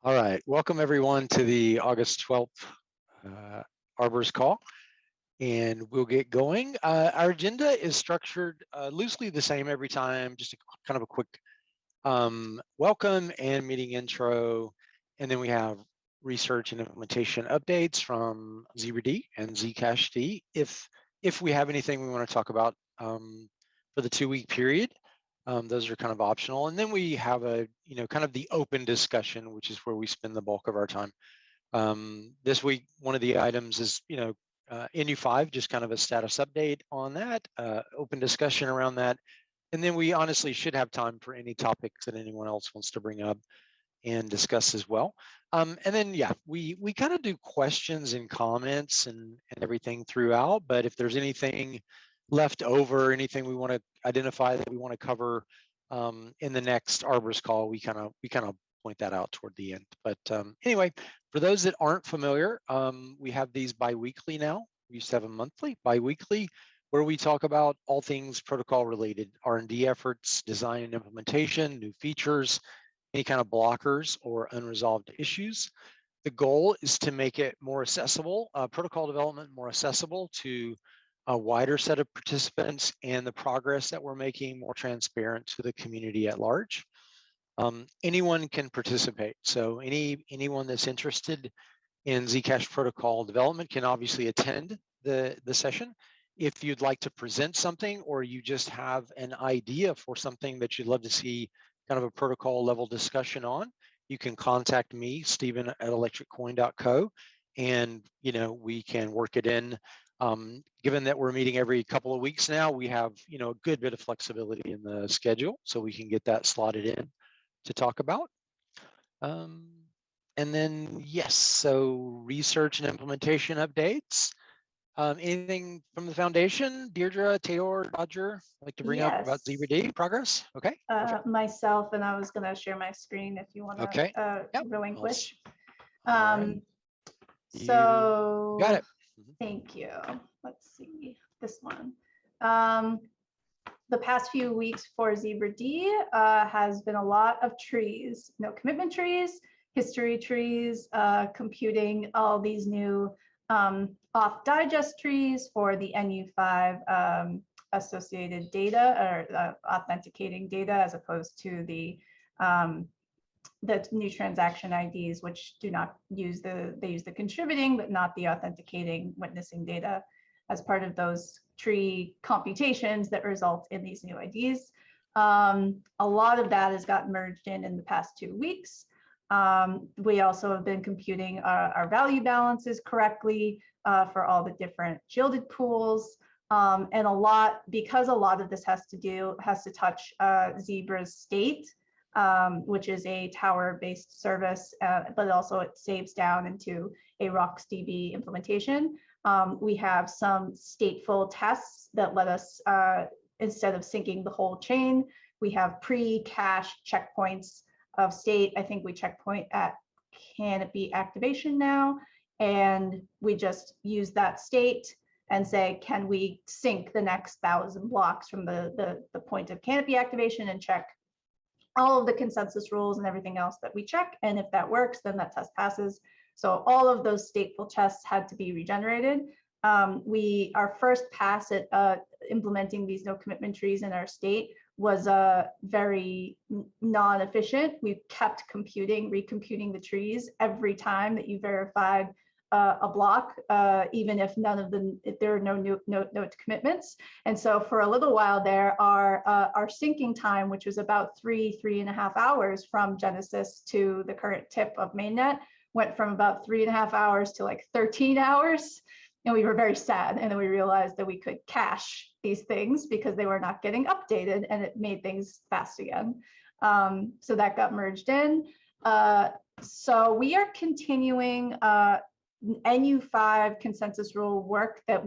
All right, welcome everyone to the August 12th Arborist call, and we'll get going. Our agenda is structured loosely the same every time, just kind of a quick welcome and meeting intro, and then we have research and implementation updates from Zcashd and Zcashd. If we have anything we want to talk about for the 2-week period. Those are kind of optional. And then we have a, kind of the open discussion, which is where we spend the bulk of our time. This week, one of the items is, NU5, just kind of a status update on that, open discussion around that. And then we honestly should have time for any topics that anyone else wants to bring up and discuss as well. And then, yeah, we kind of do questions and comments and everything throughout, but if there's anything left over, anything we want to identify that we want to cover in the next Arborist call, we kind of point that out toward the end. But anyway, for those that aren't familiar, we have these bi-weekly now. We used to have them monthly, bi-weekly, where we talk about all things protocol related, R&D efforts, design and implementation, new features, any kind of blockers or unresolved issues. The goal is to make it more accessible, protocol development more accessible to a wider set of participants, and the progress that we're making more transparent to the community at large. Anyone can participate. So anyone that's interested in Zcash protocol development can obviously attend the session. If you'd like to present something, or you just have an idea for something that you'd love to see kind of a protocol level discussion on, you can contact me, Stephen at electriccoin.co, and we can work it in. Given that we're meeting every couple of weeks now, we have a good bit of flexibility in the schedule, so we can get that slotted in to talk about. And then yes, so research and implementation updates. Anything from the foundation? Deirdre, Taylor, Roger, like to bring up about Zcashd progress? Okay. Myself, and I was going to share my screen if you want to relinquish. So got it. Thank you. Let's see this one. The past few weeks for Zcashd has been a lot of trees, commitment trees, history trees, computing all these new auth digest trees for the NU5 associated data or authenticating data, as opposed to the new transaction IDs, which do not use they use the contributing, but not the authenticating witnessing data as part of those tree computations that result in these new IDs. A lot of that has gotten merged in the past 2 weeks. We also have been computing our value balances correctly for all the different shielded pools. And because a lot of this has to touch Zebra's state, which is a tower-based service, but also it saves down into a RocksDB implementation. We have some stateful tests that let us, instead of syncing the whole chain, we have pre-cache checkpoints of state. I think we checkpoint at canopy activation now, and we just use that state and say, can we sync the next 1,000 blocks from the point of canopy activation, and check all of the consensus rules and everything else that we check. And if that works, then that test passes. So all of those stateful tests had to be regenerated. Our first pass at implementing these no commitment trees in our state was very non-efficient. We kept recomputing the trees every time that you verified a block, even if there are no note commitments. And so for a little while there, our syncing time, which was about 3.5 hours from Genesis to the current tip of mainnet, went from about 3.5 hours to like 13 hours. And we were very sad. And then we realized that we could cache these things because they were not getting updated, and it made things fast again. So that got merged in. So we are continuing NU5 consensus rule work that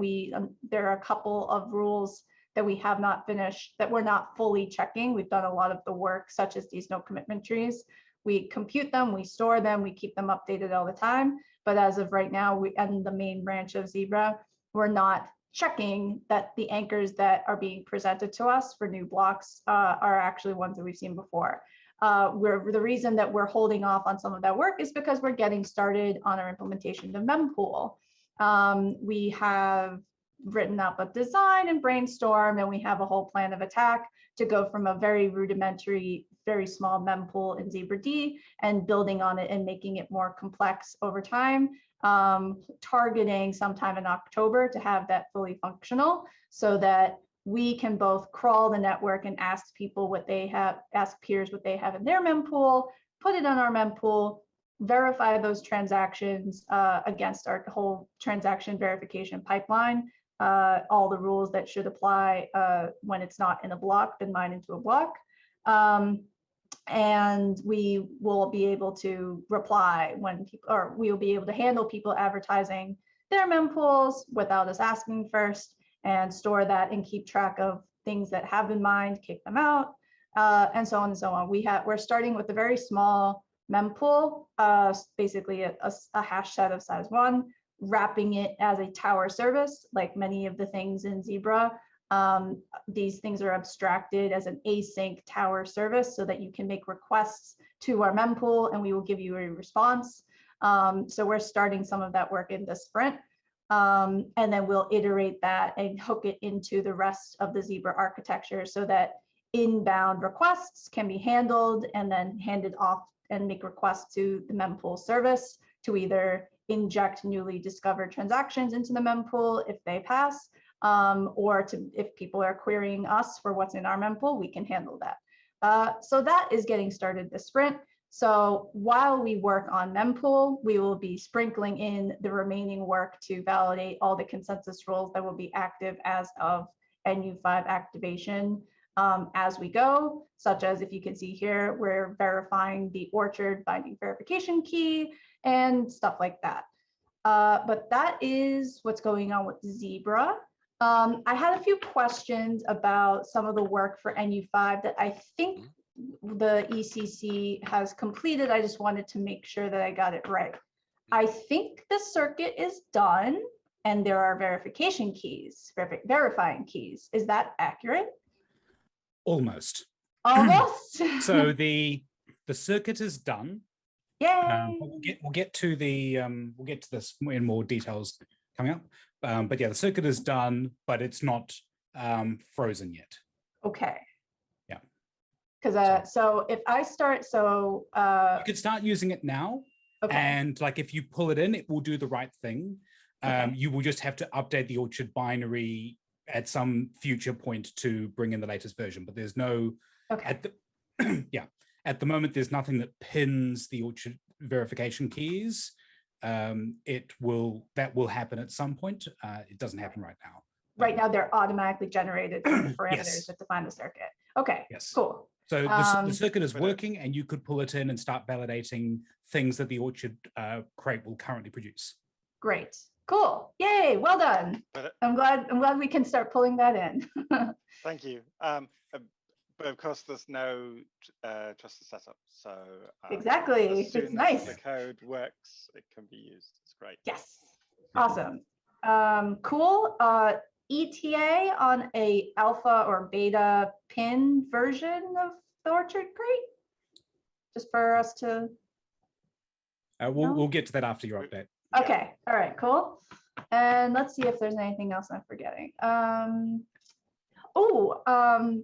there are a couple of rules that we have not finished, that we're not fully checking. We've done a lot of the work, such as these no commitment trees. We compute them, we store them, we keep them updated all the time. But as of right now, and the main branch of Zebra, we're not checking that the anchors that are being presented to us for new blocks are actually ones that we've seen before. The reason that we're holding off on some of that work is because we're getting started on our implementation of mempool. We have written up a design and brainstorm, and we have a whole plan of attack to go from a very rudimentary, very small mempool in Zcashd and building on it and making it more complex over time, targeting sometime in October to have that fully functional so that we can both crawl the network and ask people what they have, ask peers what they have in their mempool, put it on our mempool, verify those transactions against our whole transaction verification pipeline, all the rules that should apply when it's not in a block, been mined into a block. And we will be able to reply when people, or we will be able to handle people advertising their mempools without us asking first, and store that and keep track of things that have been mined, kick them out, and so on and so on. We're starting with a very small mempool, basically a hash set of size 1, wrapping it as a tower service, like many of the things in Zebra. These things are abstracted as an async tower service so that you can make requests to our mempool and we will give you a response. So we're starting some of that work in this sprint. And then we'll iterate that and hook it into the rest of the Zebra architecture so that inbound requests can be handled and then handed off and make requests to the mempool service to either inject newly discovered transactions into the mempool if they pass, or to, if people are querying us for what's in our mempool, we can handle that. So that is getting started this sprint. So while we work on mempool, we will be sprinkling in the remaining work to validate all the consensus rules that will be active as of NU5 activation as we go, such as, if you can see here, we're verifying the orchard binding verification key and stuff like that. But that is what's going on with Zebra. I had a few questions about some of the work for NU5 that I think the ECC has completed. I just wanted to make sure that I got it right. I think the circuit is done and there are verification keys, verifying keys. Is that accurate? Almost. Almost. So the circuit is done. Yay. We'll get to this in more details coming up. But yeah, the circuit is done, but it's not frozen yet. Okay. Yeah. Because so if I start, so you could start using it now. Okay. And like if you pull it in, it will do the right thing. Okay. You will just have to update the Orchard binary at some future point to bring in the latest version. But there's no Okay. at the moment there's nothing that pins the Orchard verification keys. That will happen at some point. It doesn't happen right now. Right now they're automatically generated from the parameters Yes. that define the circuit. Okay. Yes. Cool. So the circuit is working, and you could pull it in and start validating things that the Orchard crate will currently produce. Great. Cool. Yay. Well done. I'm glad we can start pulling that in. Thank you. But of course, there's no trusted setup. So exactly. as soon It's nice. as the code works, it can be used. It's great. Yes. Awesome. Cool. ETA on a alpha or beta pin version of the Orchard crate? Just for us to We'll get to that after your update. Okay. All right, cool. And let's see if there's anything else I'm forgetting.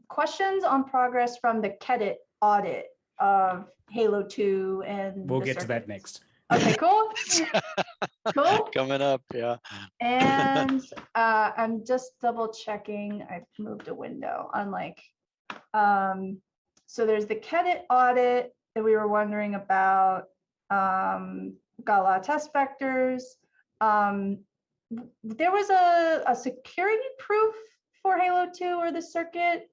Questions on progress from the Kedit audit of Halo 2 and we'll get to that next. Okay, cool. Cool. Coming up, yeah. And I'm just double checking. I've moved a window on so there's the Kedit audit that we were wondering about. Got a lot of test vectors. There was a security proof for Halo 2 or the circuit,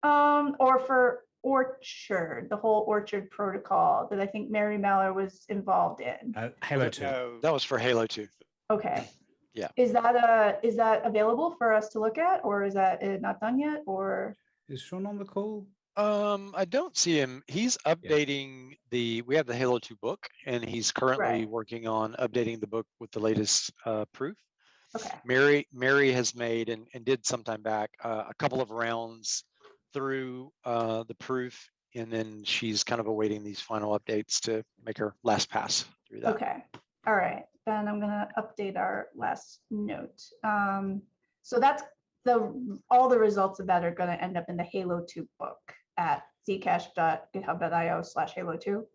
or for Orchard, the whole Orchard protocol that I think Mary Mallor was involved in. Halo 2. No, That was for Halo 2. Okay. Yeah. Is that available for us to look at, or is that not done yet, or? Is Sean on the call? I don't see him. He's updating we have the Halo 2 book, and he's currently working on updating the book with the latest proof. Okay. Mary has made and did sometime back a couple of rounds through the proof and then she's kind of awaiting these final updates to make her last pass through that. Okay, all right, then I'm gonna update our last note. So that's all the results of that are gonna end up in the Halo 2 book at zcash.github.io/halo2.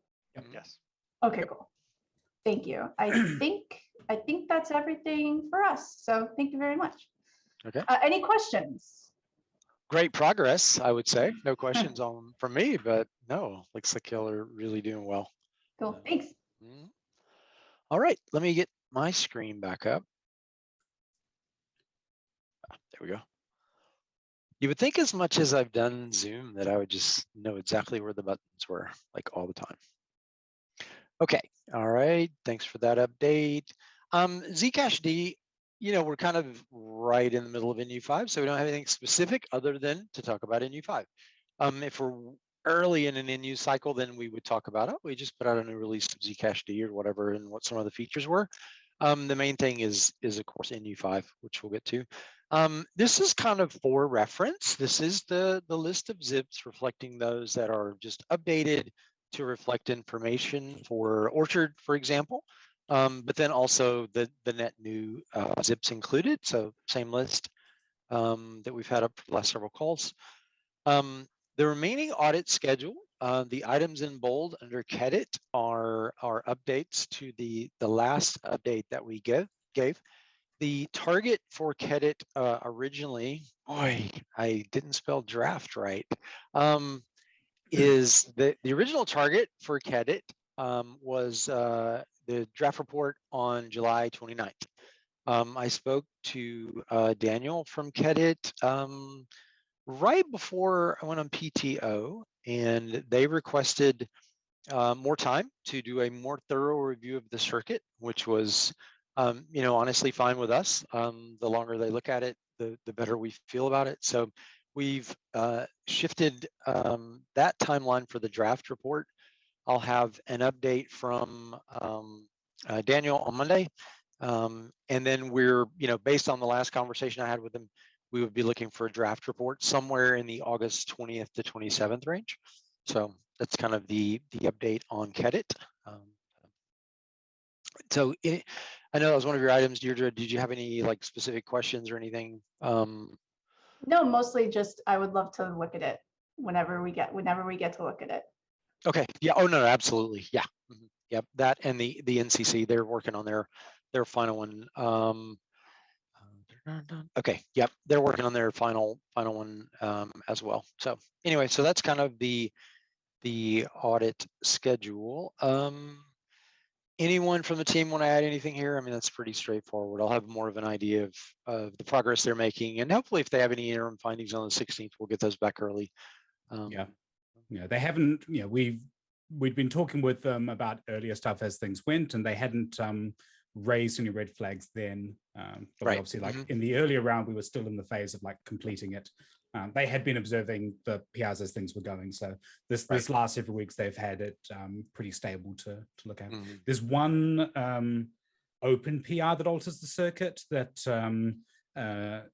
Yes. Okay, cool. Thank you. I think that's everything for us. So thank you very much. Okay. Any questions? Great progress, I would say. No questions from me, but no, looks like y'all are really doing well. Cool, thanks. All right, let me get my screen back up. There we go. You would think as much as I've done Zoom that I would just know exactly where the buttons were, like all the time. Okay, all right, thanks for that update. Zcashd, we're kind of right in the middle of NU5, so we don't have anything specific other than to talk about NU5. If we're early in an NU cycle, then we would talk about it. We just put out a new release of Zcashd or whatever and what some of the features were. The main thing is of course NU5, which we'll get to. This is kind of for reference. This is the list of zips reflecting those that are just updated to reflect information for Orchard, for example. But then also the net new zips included. So same list that we've had up for the last several calls. The remaining audit schedule, the items in bold under Kedit are updates to the last update that we gave. The target for Kedit originally, boy, I didn't spell draft right, is the original target for Kedit was the draft report on July 29th. I spoke to Daniel from Kedit right before I went on PTO, and they requested more time to do a more thorough review of the circuit, which was, honestly fine with us. The longer they look at it, the better we feel about it. So we've shifted that timeline for the draft report. I'll have an update from Daniel on Monday. And then we're, based on the last conversation I had with him, we would be looking for a draft report somewhere in the August 20th to 27th range. So that's kind of the update on Kedit. So I know that was one of your items, Deirdre. Did you have any specific questions or anything? No, mostly just I would love to look at it whenever we get to look at it. Okay. Yeah. Oh no, absolutely. Yeah. Yep. That and the NCC, they're working on their final one. Okay. Yep. They're working on their final one as well. So anyway, so that's kind of the audit schedule. Anyone from the team want to add anything here? I mean, that's pretty straightforward. I'll have more of an idea of the progress they're making, and hopefully if they have any interim findings on the 16th, we'll get those back early. Yeah, they haven't, we'd been talking with them about earlier stuff as things went, and they hadn't raised any red flags then. But Right. obviously, in the earlier round, we were still in the phase of completing it. They had been observing the PRs as things were going. So this last several weeks, they've had it pretty stable to look at. There's one open PR that alters the circuit that I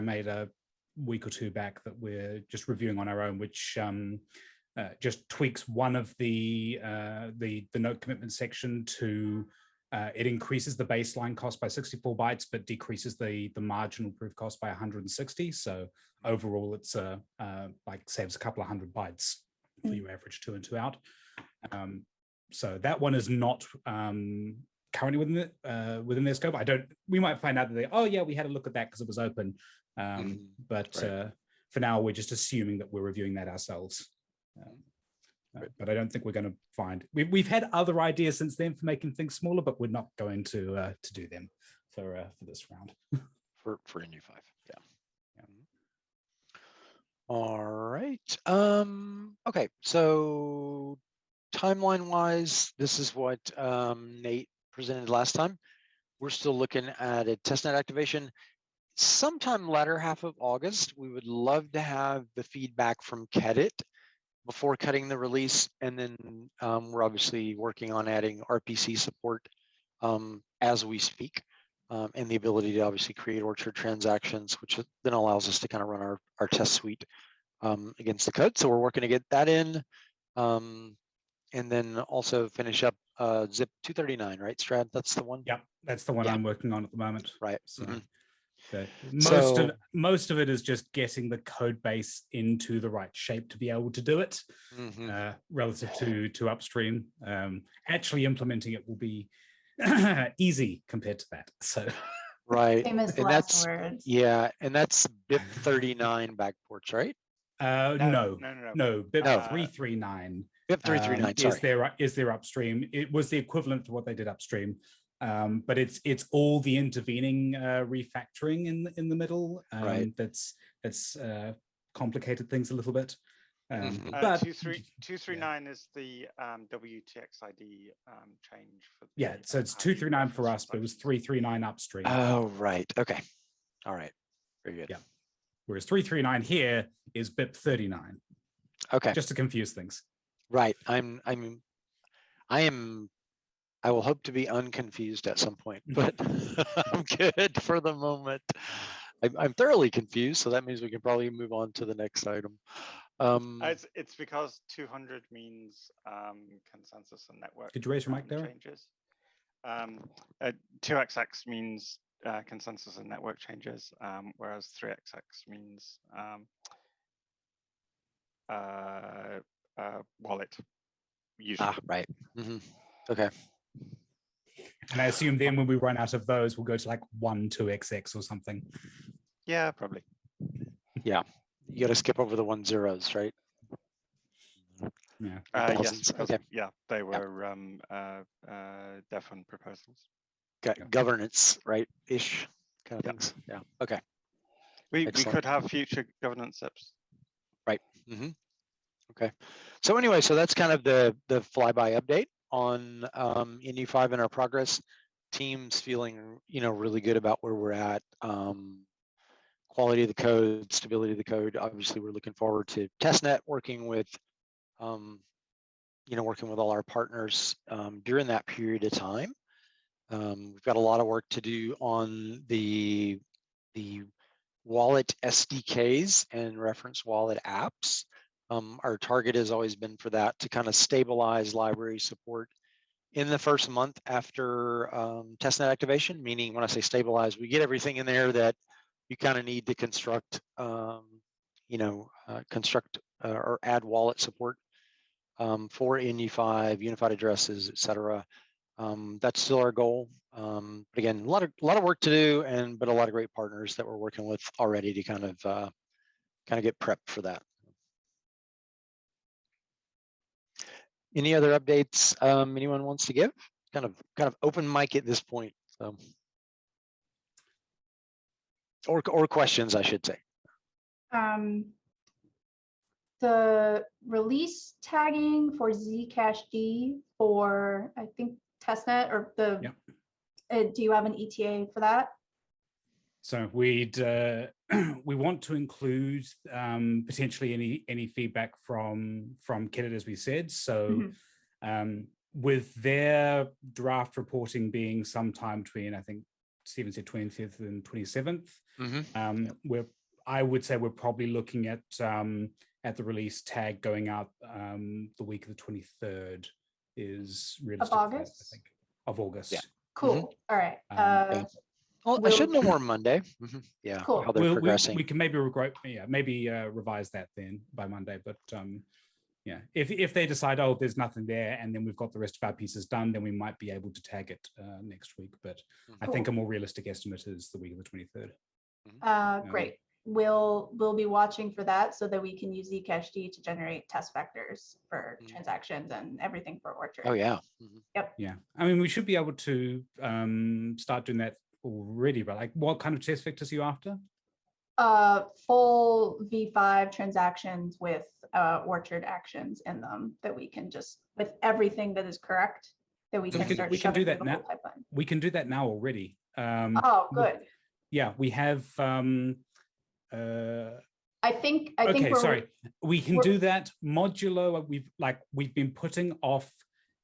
made a week or two back that we're just reviewing on our own, which just tweaks one of the note commitment section to it increases the baseline cost by 64 bytes, but decreases the marginal proof cost by 160. So overall, it's saves a couple of hundred bytes for your average 2 in 2 out. So that one is not currently within their scope. We might find out that we had a look at that because it was open. But for now, we're just assuming that we're reviewing that ourselves. But I don't think we're going to find. We've had other ideas since then for making things smaller, but we're not going to do them for this round. For NU5, yeah. All right. Okay, so timeline-wise, this is what Nate presented last time. We're still looking at a testnet activation sometime latter half of August. We would love to have the feedback from Kedit before cutting the release, and then we're obviously working on adding RPC support as we speak, and the ability to obviously create Orchard transactions, which then allows us to kind of run our test suite against the code. So we're working to get that in, and then also finish up zip 239, right, Strad? That's the one. Yep, that's the one Yeah. I'm working on at the moment. Right. So Mhm. most of it is just getting the code base into the right shape to be able to do it, relative to upstream. Actually implementing it will be easy compared to that. So Right. Famous And last that's, words. yeah, and that's BIP 39 backports, right? no, BIP No. 339 BIP 339, sorry. is their upstream. It was the equivalent to what they did upstream. But it's all the intervening refactoring in the middle Right. that's complicated things a little bit. But 239 is the WTXID change for the, yeah, so it's 239 for us, but it was 339 upstream. Oh, right. Okay. All right. Very good. Yeah. Whereas 339 here is BIP 39. Okay. Just to confuse things. Right. I will hope to be unconfused at some point, but I'm good for the moment. I'm thoroughly confused, so that means we can probably move on to the next item. It's because 200 means consensus and network. Did you raise your mic there? Changes. 2XX means consensus and network changes, whereas 3XX means wallet. Usually. Right. Okay. And I assume then when we run out of those, we'll go to like 1.2xx or something. Yeah, probably. Yeah, you got to skip over the 1 zeros, right? Yeah. Yes. Okay. Yeah, they were DEFCON proposals. Got governance, right? Ish kind of things. Yeah. Okay. We could have future governance SIPs. Right. Okay. So anyway, so that's kind of the flyby update on NU5 and our progress. Teams feeling, really good about where we're at. Quality of the code, stability of the code. Obviously, we're looking forward to testnet, working with all our partners during that period of time. We've got a lot of work to do on the wallet SDKs and reference wallet apps. Our target has always been for that to kind of stabilize library support in the first month after testnet activation, meaning when I say stabilize, we get everything in there that you kind of need to construct, or add wallet support for NU5, unified addresses, et cetera. That's still our goal. But again, a lot of work to do, but a lot of great partners that we're working with already to kind of get prepped for that. Any other updates anyone wants to give? Kind of open mic at this point. So. Or questions, I should say. The release tagging for Zcash for, I think, testnet or the. Yep. Do you have an ETA for that? So we want to include potentially any feedback from Kenneth, as we said. So with their draft reporting being sometime between, I think Stephen said 20th and 27th, I would say we're probably looking at the release tag going out the week of the 23rd is realistic. Of August? I think. Of August. Yeah. Cool. All right. Yeah. Well, I should know more Monday. Yeah. Cool. How they're progressing. We can maybe revise that then by Monday. But yeah, if they decide, oh, there's nothing there, and then we've got the rest of our pieces done, then we might be able to tag it next week. But I think a more realistic estimate is the week of the 23rd. Great. We'll be watching for that so that we can use Zcashd to generate test vectors for transactions and everything for Orchard. Oh yeah. Yep. Yeah. I mean, we should be able to start doing that already, but like, what kind of test vectors are you after? Full V5 transactions with Orchard actions in them that we can just, with everything that is correct, that we can do that now. Pipeline. We can do that now already. Oh, good. Yeah, we have. I think. Okay, sorry. We can do that modulo. We've been putting off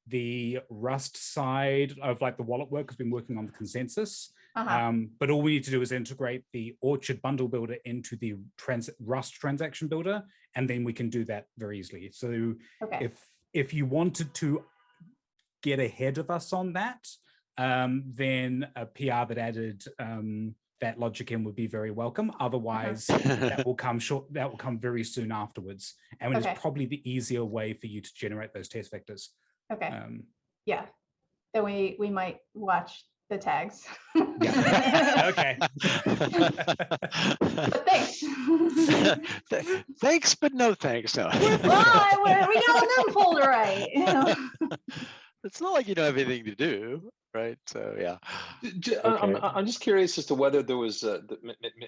The Rust side of like the wallet work has been working on the consensus. Uh-huh. But all we need to do is integrate the Orchard bundle builder into the Rust transaction builder, and then we can do that very easily. So Okay. if you wanted to get ahead of us on that, then a PR that added that logic in would be very welcome. Otherwise, that will come very soon afterwards. And Okay. it's probably the easier way for you to generate those test vectors. Okay. Yeah. Then we might watch the tags. Yeah. Okay. But thanks. Thanks, but no thanks. No. Why? We got them pulled right. You know? It's not like you don't have anything to do, right? So yeah. I'm just curious as to whether there was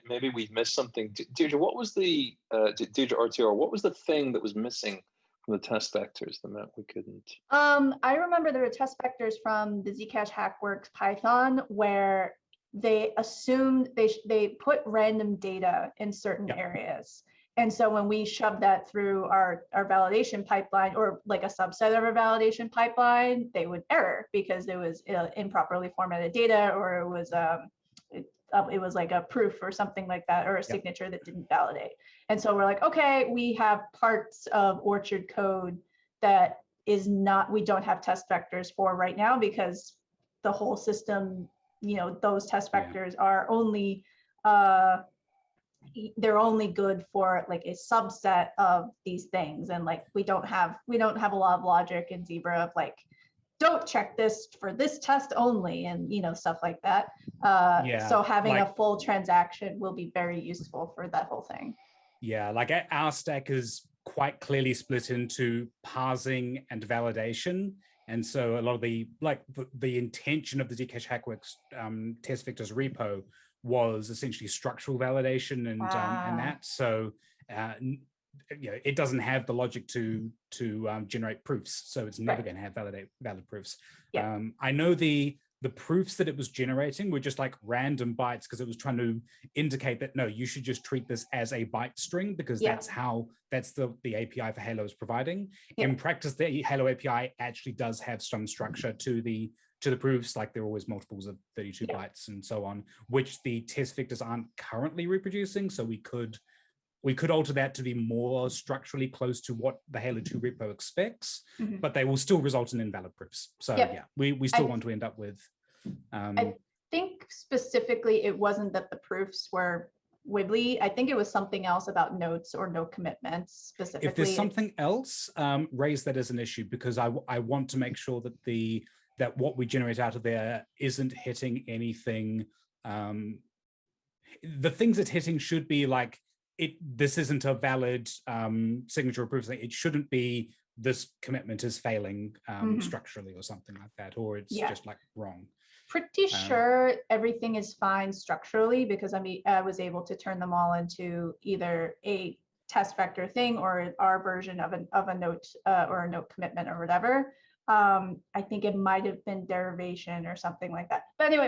maybe we missed something. Deirdre, what was the Deirdre RTR? What was the thing that was missing from the test vectors that meant we couldn't? I remember there were test vectors from the Zcash Hackworks Python where they assumed they put random data in certain areas. And so when we shoved that through our validation pipeline, or like a subset of our validation pipeline, they would error because it was improperly formatted data, or it was like a proof or something like that, or a signature that didn't validate. And so we're like, okay, we have parts of Orchard code that is not, we don't have test vectors for right now because the whole system, you know, those test vectors are only, they're only good for like a subset of these things. And like, we don't have a lot of logic in Zebra of like, don't check this for this test only, and you know, stuff like that. So having a full transaction will be very useful for that whole thing. Yeah, like our stack is quite clearly split into parsing and validation. And so a lot of the intention of the Zcash Hackworks test vectors repo was essentially structural validation and that. So you know, it doesn't have the logic to generate proofs, so it's never going to have valid proofs. I know the proofs that it was generating were just like random bytes because it was trying to indicate that no, you should just treat this as a byte string because that's the API for Halo is providing. In practice, the Halo API actually does have some structure to the proofs, like there are always multiples of 32 bytes and so on, which the test vectors aren't currently reproducing. So we could alter that to be more structurally close to what the Halo 2 repo expects, but they will still result in invalid proofs. So we still want to end up with. I think specifically it wasn't that the proofs were wibbly. I think it was something else about notes or no commitments specifically. If there's something else, raise that as an issue, because I want to make sure that that what we generate out of there isn't hitting anything. The things it's hitting should be like, this isn't a valid signature or proof. It shouldn't be this commitment is failing structurally or something like that, or it's just like wrong. Pretty sure everything is fine structurally because I was able to turn them all into either a test vector thing or our version of a note or a note commitment or whatever. I think it might have been derivation or something like that. But anyway,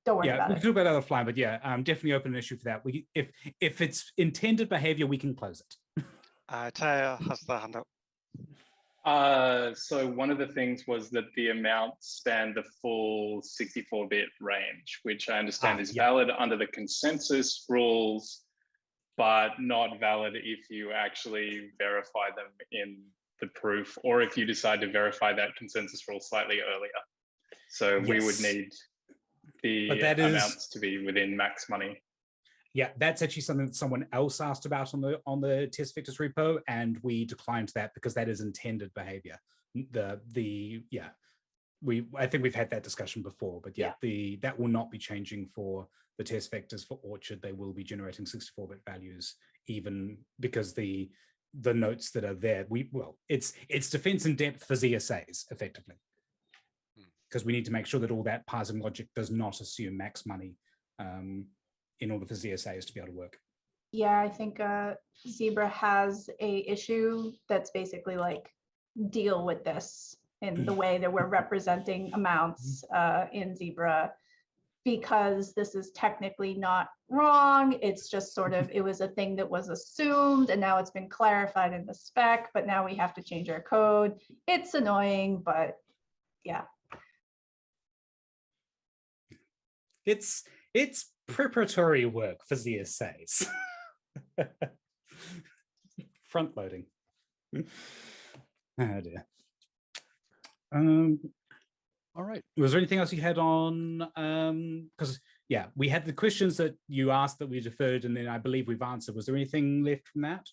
don't worry about it. We can do about other flying, but definitely open an issue for that. If it's intended behavior, we can close it. Taya has the hand up. So one of the things was that the amount spanned the full 64-bit range, which I understand is valid under the consensus rules, but not valid if you actually verify them in the proof, or if you decide to verify that consensus rule slightly earlier. So we would need the amounts to be within max money. Yeah, that's actually something that someone else asked about on the test vectors repo, and we declined that because that is intended behavior. I think we've had that discussion before, but that will not be changing for the test vectors for Orchard. They will be generating 64-bit values, even because the notes that are there, it's defense in depth for ZSAs effectively, because we need to make sure that all that parsing logic does not assume max money in order for ZSAs to be able to work. Yeah, I think Zebra has a issue that's basically like, deal with this in the way that we're representing amounts in Zebra. because this is technically not wrong. It's just sort of, it was a thing that was assumed and now it's been clarified in the spec, but now we have to change our code. It's annoying, but yeah. It's preparatory work for ZSAs. Front loading. Oh dear. All right. Was there anything else you had on? Because yeah, we had the questions that you asked that we deferred, and then I believe we've answered. Was there anything left from that?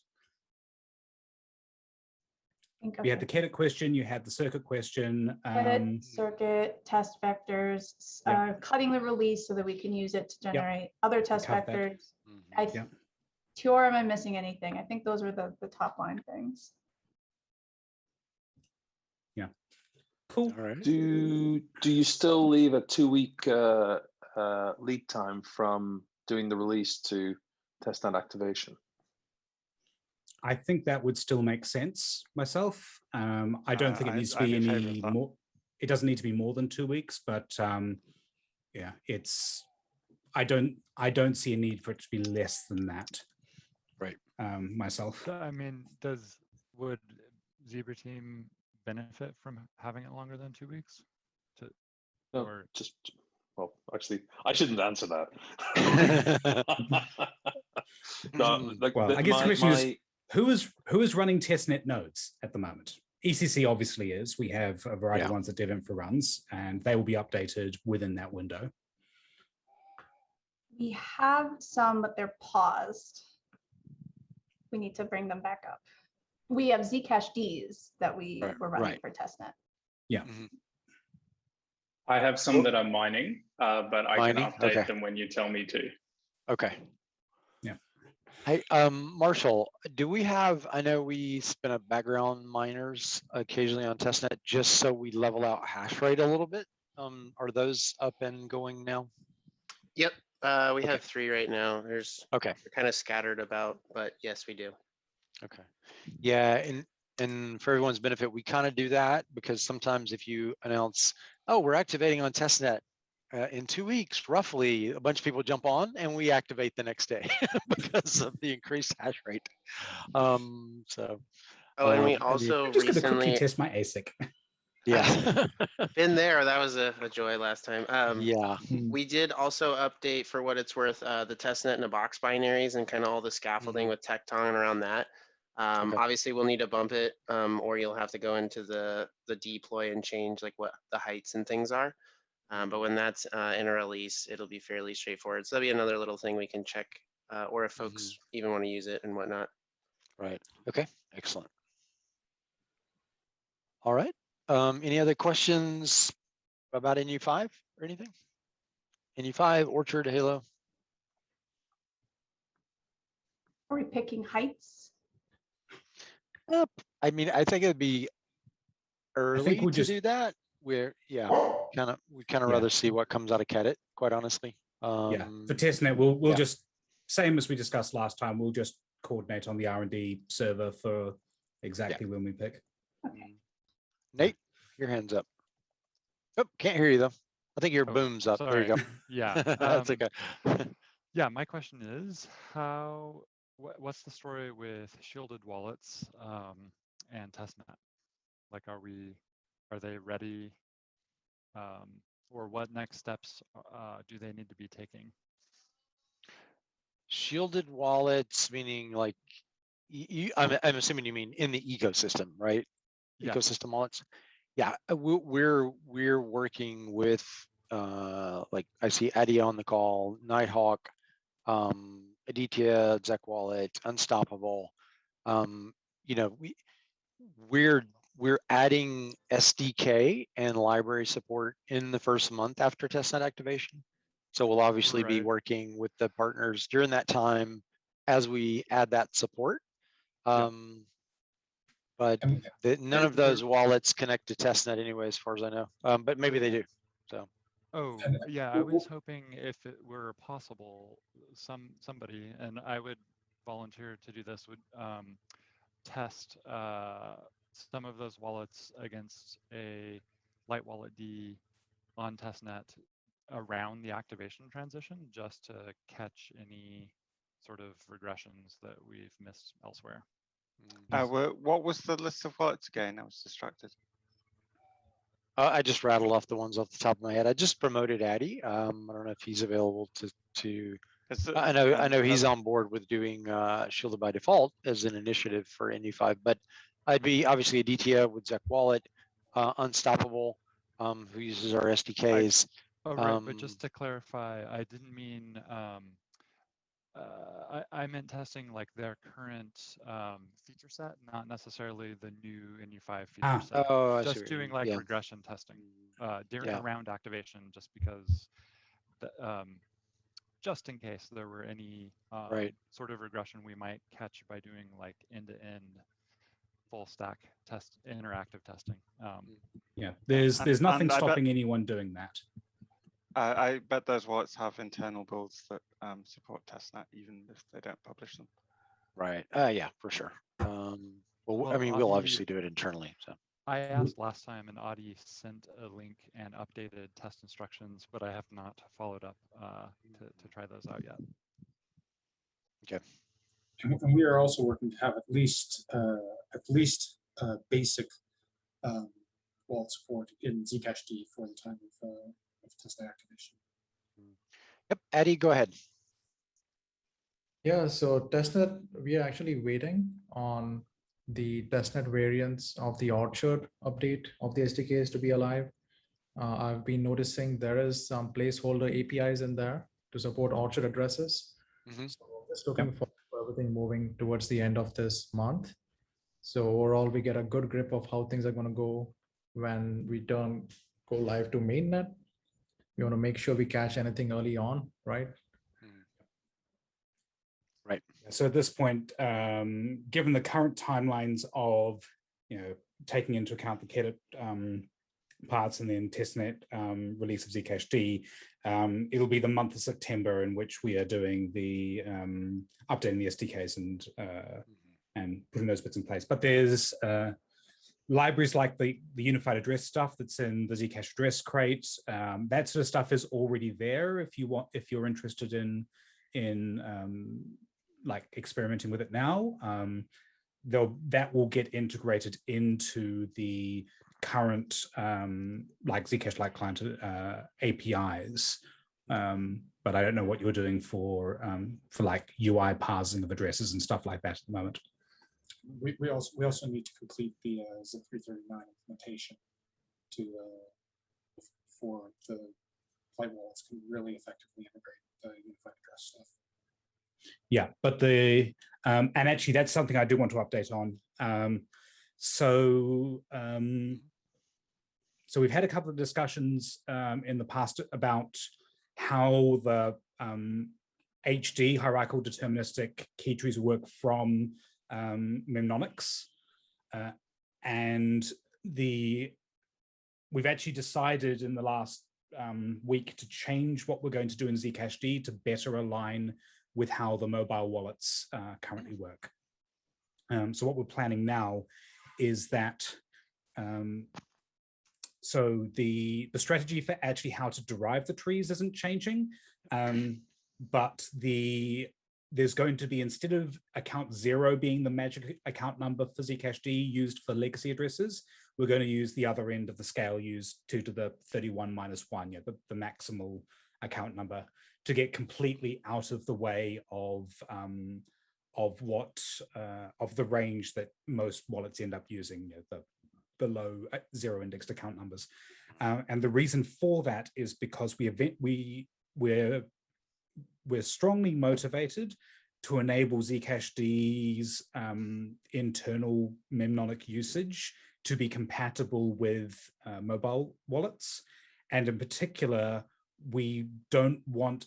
You had the Kedit question, you had the circuit question. Kedit, circuit, test vectors, cutting the release so that we can use it to generate other test vectors. Tior, am I missing anything? I think those were the top line things. Yeah. Cool. All right. Do you still leave a 2-week lead time from doing the release to testnet activation? I think that would still make sense myself. I don't think it needs to be any more. It doesn't need to be more than 2 weeks, but yeah, it's. I don't see a need for it to be less than that. Right. Myself. So, I mean, would Zebra team benefit from having it longer than 2 weeks? No, well, actually, I shouldn't answer that. No, well, I guess the question is, who is running testnet nodes at the moment? ECC obviously is. We have a variety of ones that DevInfra runs, and they will be updated within that window. We have some, but they're paused. We need to bring them back up. We have Zcash Ds that we were running for testnet. Yeah. I have some that are mining, but I can update them when you tell me to. Okay. Yeah. Hey, Marshall, do we have, I know we spin up background miners occasionally on testnet just so we level out hash rate a little bit. Are those up and going now? Yep. We have 3 right now. They're kind of scattered about, but yes, we do. Okay. Yeah, and for everyone's benefit, we kind of do that because sometimes if you announce, oh, we're activating on testnet in 2 weeks, roughly, a bunch of people jump on and we activate the next day because of the increased hash rate. So. Oh, and we also just recently gonna quickly test my ASIC. Yeah. Been there. That was a joy last time. Yeah. We did also update, for what it's worth, the testnet in a box binaries and kind of all the scaffolding with Tecton around that. Obviously, we'll need to bump it, or you'll have to go into the deploy and change like what the heights and things are. But when that's in a release, it'll be fairly straightforward. So that'll be another little thing we can check, or if folks even want to use it and whatnot. Right. Okay. Excellent. All right. Any other questions about NU5 or anything? NU5, Orchard, Halo? Are we picking heights? I mean, I think it'd be early to do that. We'd kind of rather see what comes out of Kedit, quite honestly. Yeah, for testnet, we'll just, same as we discussed last time, we'll just coordinate on the R&D server for exactly when we pick. Okay. Nate, your hand's up. Oh, can't hear you though. I think your boom's up. Sorry. There you go. Yeah. That's okay. Yeah, my question is, what's the story with shielded wallets and testnet? Like, are they ready? Or what next steps do they need to be taking? Shielded wallets, meaning like, I'm assuming you mean in the ecosystem, right? Yeah. Ecosystem wallets. Yeah, we're working with like I see Addy on the call, Nighthawk, Aditya, Zec Wallet, Unstoppable. You know, we're adding SDK and library support in the first month after testnet activation. So we'll obviously be working with the partners during that time as we add that support. But none of those wallets connect to testnet anyway, as far as I know. But maybe they do. So. Oh, yeah, I was hoping if it were possible, somebody, and I would volunteer to do this, would test some of those wallets against a Light Wallet D on testnet around the activation transition just to catch any sort of regressions that we've missed elsewhere. What was the list of wallets again? I was distracted. I just rattled off the ones off the top of my head. I just promoted Addy. I don't know if he's available to. I know he's on board with doing shielded by default as an initiative for NU5, but I'd be obviously Aditya with Zec Wallet, Unstoppable, who uses our SDKs. Oh, right, but just to clarify, I didn't mean, I meant testing like their current feature set, not necessarily the new NU5 feature set. Oh, just doing like regression testing during around activation, just because, just in case there were any sort of regression we might catch by doing like end-to-end full stack test, interactive testing. Yeah, there's nothing stopping anyone doing that. I bet those wallets have internal builds that support testnet, even if they don't publish them. Right. Yeah, for sure. Well, I mean, we'll obviously do it internally. So I asked last time, and Adi sent a link and updated test instructions, but I have not followed up to try those out yet. Okay. And we are also working to have at least basic wallet support in Zcashd for the time of testnet activation. Yep, Addy, go ahead. Yeah, so testnet, we are actually waiting on the testnet variants of the Orchard update of the SDKs to be alive. I've been noticing there is some placeholder APIs in there to support Orchard addresses. So I'm just looking for everything moving towards the end of this month. So overall, we get a good grip of how things are going to go when we go live to mainnet. We want to make sure we catch anything early on, right? Right. So at this point, given the current timelines of, taking into account the Kedit parts and then testnet release of Zcashd, it'll be the month of September in which we are doing the updating the SDKs and putting those bits in place. But there's libraries like the unified address stuff that's in the Zcash address crate. That sort of stuff is already there if you're interested in like experimenting with it now. That will get integrated into the current like Zcash-like client APIs. But I don't know what you're doing for like UI parsing of addresses and stuff like that at the moment. We also need to complete the Z339 implementation for the flight wallets can really effectively integrate the unified address stuff. Yeah, but and actually that's something I do want to update on. So we've had a couple of discussions in the past about how the HD hierarchical deterministic key trees work from mnemonics, and we've actually decided in the last week to change what we're going to do in Zcashd to better align with how the mobile wallets currently work. So what we're planning now is that so the strategy for actually how to derive the trees isn't changing, but there's going to be, instead of account 0 being the magic account number for Zcashd used for legacy addresses, we're going to use the other end of the scale, use 2 to the 31 minus 1, the maximal account number, to get completely out of the way of the range that most wallets end up using, the below 0 indexed account numbers. And the reason for that is because we're strongly motivated to enable Zcashd's internal mnemonic usage to be compatible with mobile wallets. And in particular, we don't want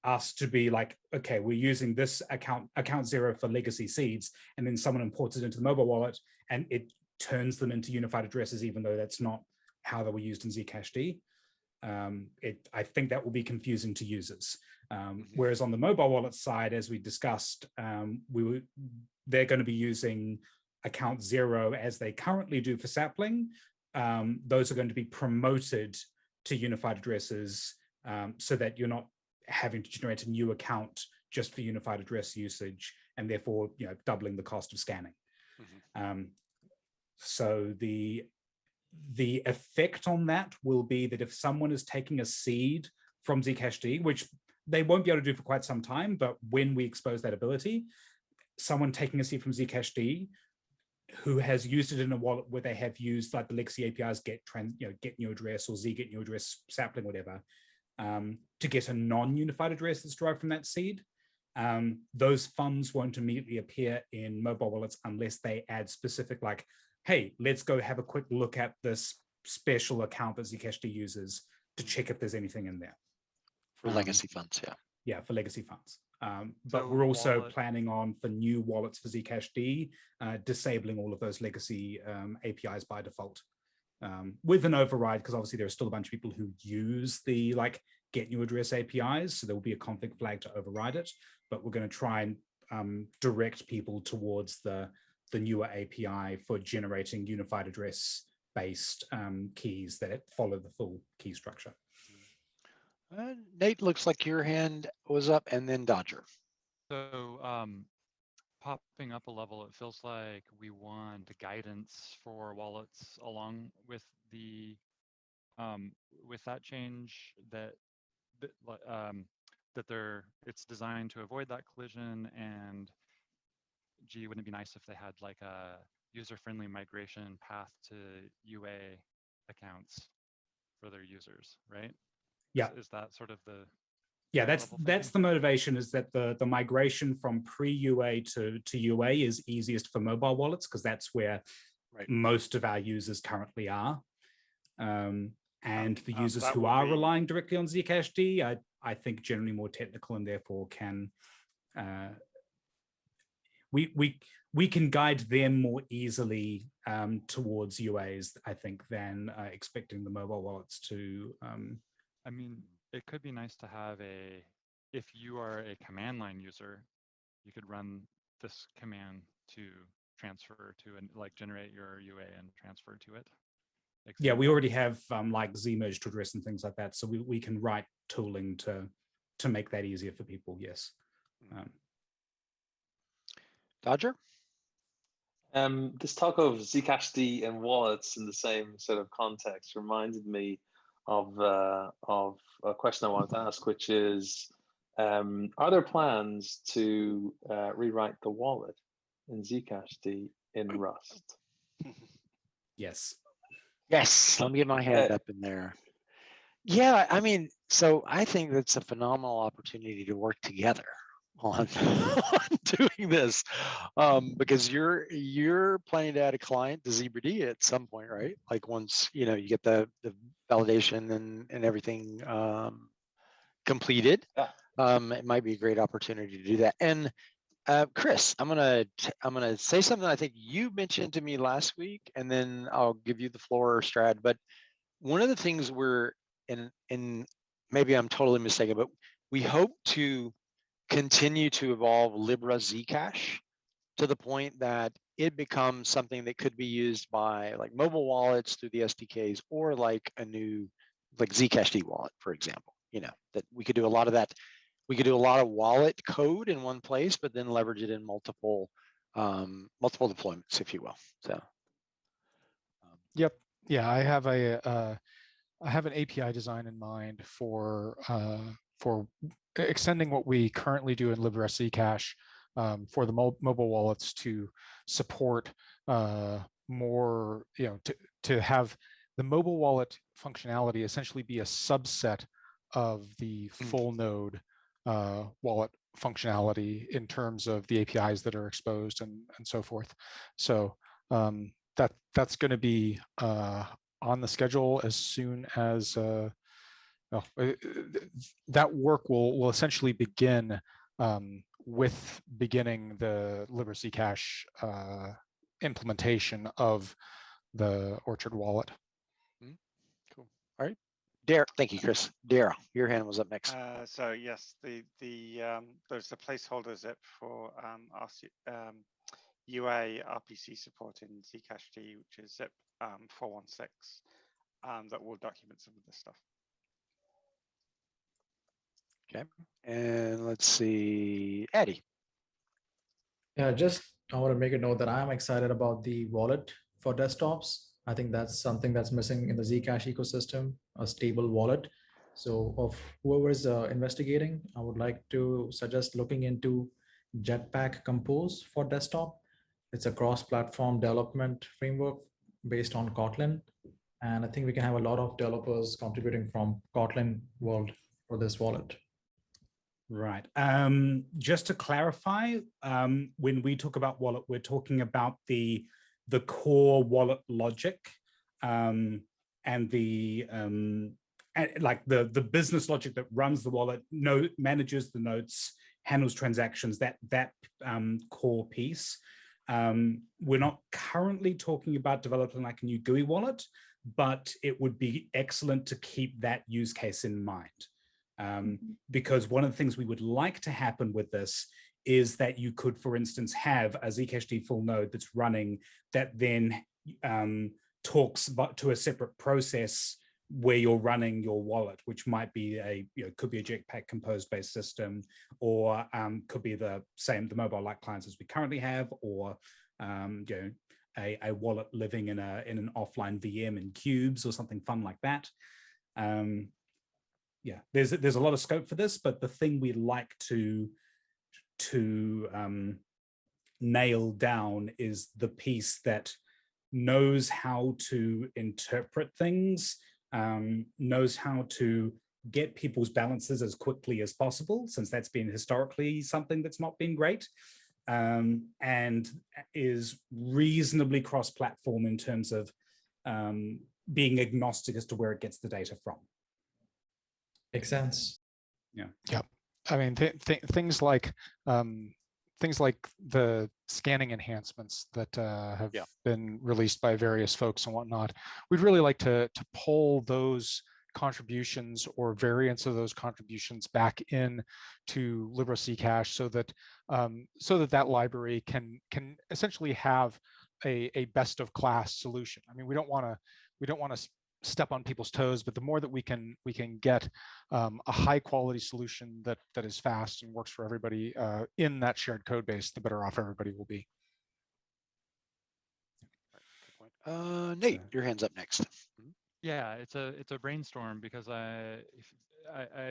us to be like, okay, we're using this account 0 for legacy seeds, and then someone imports it into the mobile wallet and it turns them into unified addresses, even though that's not how they were used in Zcashd. I think that will be confusing to users. Whereas on the mobile wallet side, as we discussed, they're going to be using account 0 as they currently do for sapling. Those are going to be promoted to unified addresses, so that you're not having to generate a new account just for unified address usage, and therefore doubling the cost of scanning. So the effect on that will be that if someone is taking a seed from Zcashd, which they won't be able to do for quite some time, but when we expose that ability, someone taking a seed from Zcashd who has used it in a wallet where they have used like the legacy APIs get new address or Z get new address sapling, whatever, to get a non-unified address that's derived from that seed, those funds won't immediately appear in mobile wallets unless they add specific, like, hey, let's go have a quick look at this special account that Zcashd uses to check if there's anything in there. For legacy funds, yeah. Yeah, for legacy funds. So But we're also wallet- planning on, for new wallets for Zcashd, disabling all of those legacy APIs by default, with an override, because obviously there are still a bunch of people who use the get new address APIs, so there will be a config flag to override it. But we're going to try and direct people towards the newer API for generating unified address based keys that follow the full key structure. Nate, looks like your hand was up, and then Dodger. So popping up a level, it feels like we want guidance for wallets along with the with that change that it's designed to avoid that collision. And gee, wouldn't it be nice if they had like a user-friendly migration path to UA accounts for their users, right? Yeah. Is that sort of the that's the motivation, is that the migration from pre-UA to UA is easiest for mobile wallets, because that's where most of our users currently are. And the users who are relying directly on Zcashd, I think generally more technical, and therefore can we can guide them more easily towards UAs, I think, than expecting the mobile wallets to. I mean, it could be nice to have if you are a command line user, you could run this command to transfer to and generate your UA and transfer to it. Yeah, we already have like Zmerge to address and things like that, so we can write tooling to make that easier for people. Yes. Dodger? This talk of Zcashd and wallets in the same sort of context reminded me of a question I wanted to ask, which is, are there plans to rewrite the wallet in Zcashd in Rust? Yes. Yes, let me get my hand up in there. Yeah, I mean, so I think that's a phenomenal opportunity to work together on doing this, because you're planning to add a client to Zcashd at some point, right? Like once you get the validation and everything completed, it might be a great opportunity to do that. And Chris, I'm gonna say something I think you mentioned to me last week, and then I'll give you the floor, Strad. But one of the things we're in maybe I'm totally mistaken, but we hope to continue to evolve Libra Zcash to the point that it becomes something that could be used by like mobile wallets through the SDKs, or like a new Zcash D Wallet, for example. That we could do a lot of that. We could do a lot of wallet code in one place, but then leverage it in multiple deployments, if you will. So. Yep. Yeah, I have an API design in mind for extending what we currently do in Libra Zcash for the mobile wallets to support more, to have the mobile wallet functionality essentially be a subset of the full node wallet functionality in terms of the APIs that are exposed and so forth. So that's going to be on the schedule as soon as that work will essentially begin with beginning the Libra Zcash implementation of the Orchard wallet. Cool. All right. Dare, thank you, Chris. Dara, your hand was up next. So yes, there's the placeholder zip for UA RPC support in Zcashd, which is zip 416. that will document some of this stuff. Okay, and let's see, Eddie. Yeah, just I want to make a note that I'm excited about the wallet for desktops. I think that's something that's missing in the Zcash ecosystem, a stable wallet. So of whoever is investigating, I would like to suggest looking into Jetpack Compose for desktop. It's a cross-platform development framework based on Kotlin. And I think we can have a lot of developers contributing from Kotlin world for this wallet. Right. Just to clarify, when we talk about wallet, we're talking about the core wallet logic and the like the business logic that runs the wallet, manages the notes, handles transactions. That core piece. We're not currently talking about developing like a new GUI wallet, but it would be excellent to keep that use case in mind. Because one of the things we would like to happen with this is that you could, for instance, have a Zcashd full node that's running that then talks to a separate process where you're running your wallet, which might be could be a Jetpack Compose based system, or could be the mobile-like clients as we currently have, or a wallet living in an offline VM in cubes or something fun like that. Yeah, there's a lot of scope for this, but the thing we like to nail down is the piece that knows how to interpret things, knows how to get people's balances as quickly as possible, since that's been historically something that's not been great, and is reasonably cross-platform in terms of being agnostic as to where it gets the data from. Makes sense. Yeah. I mean, things like the scanning enhancements that have been released by various folks and whatnot. We'd really like to pull those contributions or variants of those contributions back in to LibreZcash so that that library can essentially have a best of class solution. I mean, we don't want to step on people's toes, but the more that we can get a high quality solution that is fast and works for everybody in that shared code base, the better off everybody will be. Nate, your hand's up next. Yeah, it's a brainstorm, because I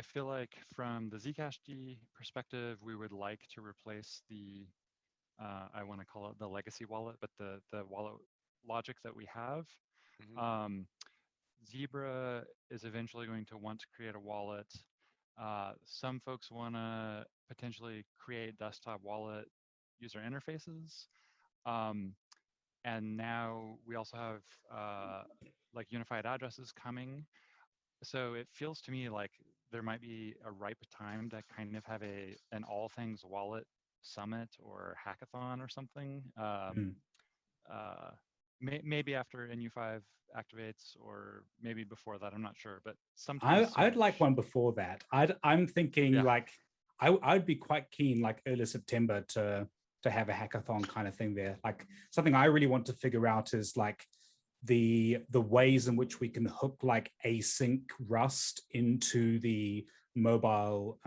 feel like from the Zcashd perspective, we would like to replace the I want to call it the legacy wallet, but the wallet logic that we have. Zebra is eventually going to want to create a wallet. Some folks want to potentially create desktop wallet user interfaces. And now we also have like unified addresses coming. So it feels to me like there might be a ripe time to kind of have an all things wallet summit or hackathon or something. Maybe after NU5 activates, or maybe before that, I'm not sure, but sometime I'd like one before that. I'm thinking like I'd be quite keen like early September to have a hackathon kind of thing there. Like something I really want to figure out is like the ways in which we can hook like async Rust into the mobile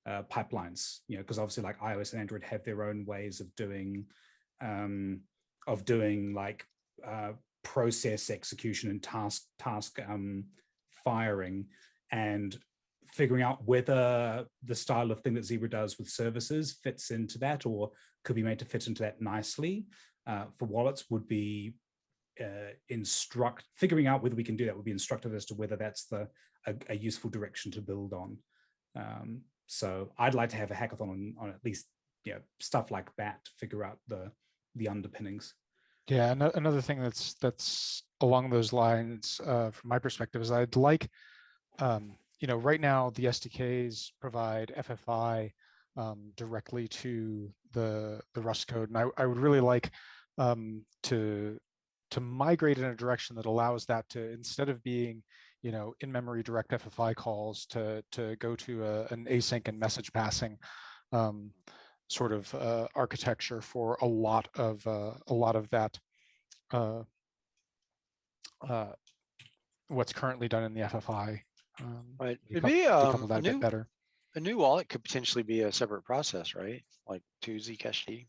pipelines, because obviously like iOS and Android have their own ways of doing like process execution and task firing, and figuring out whether the style of thing that Zebra does with services fits into that or could be made to fit into that nicely. For wallets would be figuring out whether we can do that would be instructive as to whether that's a useful direction to build on. So I'd like to have a hackathon on at least stuff like that to figure out the underpinnings. Yeah, another thing that's along those lines from my perspective is I'd like, right now the SDKs provide FFI directly to the Rust code, and I would really like to migrate in a direction that allows that to, instead of being in-memory direct FFI calls, to go to an async and message passing sort of architecture for a lot of that what's currently done in the FFI. Right. We It'd be decouple that a a bit new better. wallet could potentially be a separate process, right? Like to Zcash.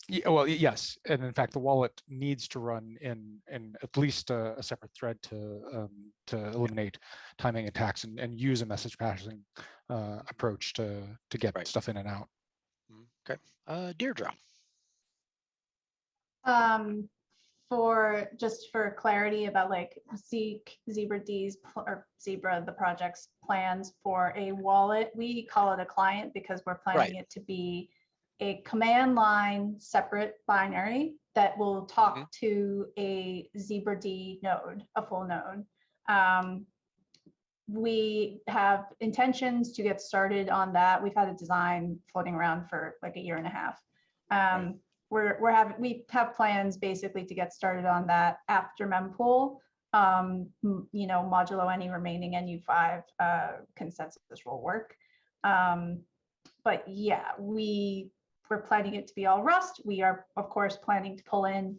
Yeah, well, yes, and in fact, the wallet needs to run in at least a separate thread to eliminate timing attacks and use a message passing approach to get stuff in and out. Okay, Deirdre. For clarity about like Zebra the project's plans for a wallet, we call it a client because we're planning it to be a command line separate binary that will talk to a Zebra D node, a full node. We have intentions to get started on that. We've had a design floating around for like a year and a half. We have plans basically to get started on that after mempool, modulo any remaining NU5 consensus will work. But yeah, we're planning it to be all Rust. We are, of course, planning to pull in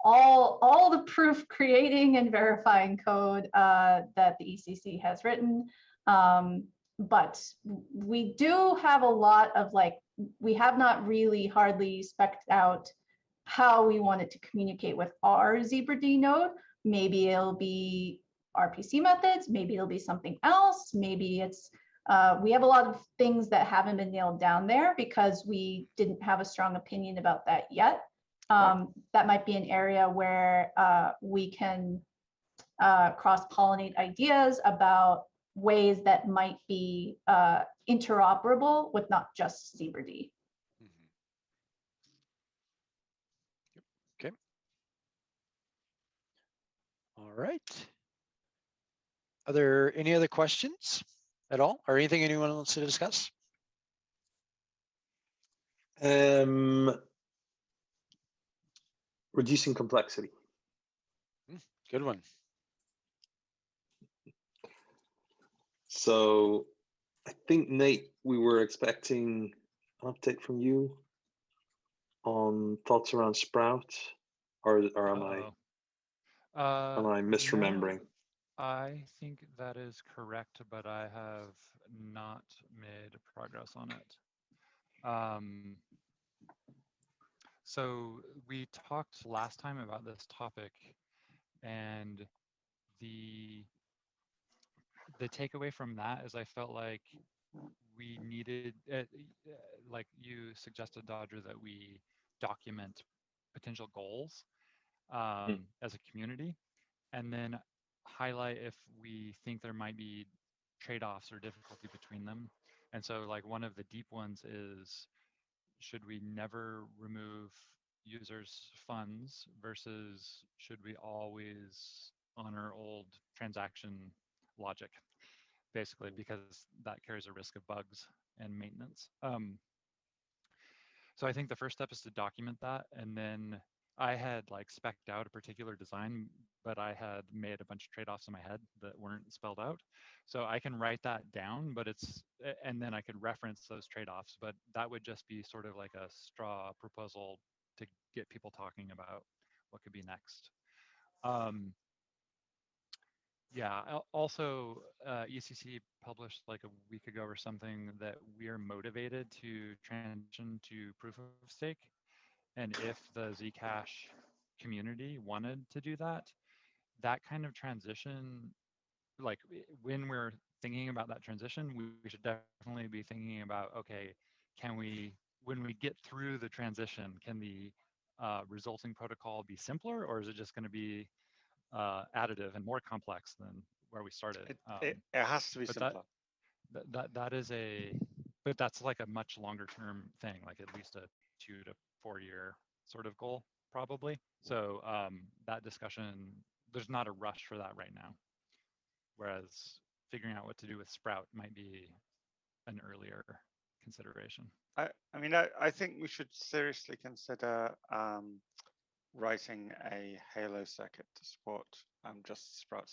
all the proof creating and verifying code that the ECC has written. But we do have a lot of we have not really hardly spec'd out how we want it to communicate with our Zebra D node. Maybe it'll be RPC methods, maybe it'll be something else, maybe it's we have a lot of things that haven't been nailed down there because we didn't have a strong opinion about that yet. That might be an area where we can cross-pollinate ideas about ways that might be interoperable with not just Zebra D. Okay. All right. Are there any other questions at all, or anything anyone wants to discuss? Reducing complexity. Good one. So I think, Nate, we were expecting an update from you on thoughts around Sprout, or am I misremembering? No, I think that is correct, but I have not made progress on it. So we talked last time about this topic, and the takeaway from that is I felt like we needed, like you suggested, Dodger, that we document potential goals as a community, and then highlight if we think there might be trade-offs or difficulty between them. And so like one of the deep ones is, should we never remove users' funds versus should we always honor old transaction logic, basically, because that carries a risk of bugs and maintenance. So I think the first step is to document that, and then I had spec'd out a particular design, but I had made a bunch of trade-offs in my head that weren't spelled out. So I can write that down, but and then I could reference those trade-offs, but that would just be sort of like a straw proposal to get people talking about what could be next. Yeah, also ECC published like a week ago or something that we are motivated to transition to proof of stake. And if the Zcash community wanted to do that, that kind of transition, like when we're thinking about that transition, we should definitely be thinking about, okay, can we, when we get through the transition, can the resulting protocol be simpler, or is it just going to be additive and more complex than where we started? It has to be simpler. That is but that's like a much longer term thing, like at least a 2 to 4 year sort of goal, probably. So that discussion, there's not a rush for that right now. Whereas figuring out what to do with Sprout might be an earlier consideration. I think we should seriously consider writing a Halo circuit to support just Sprout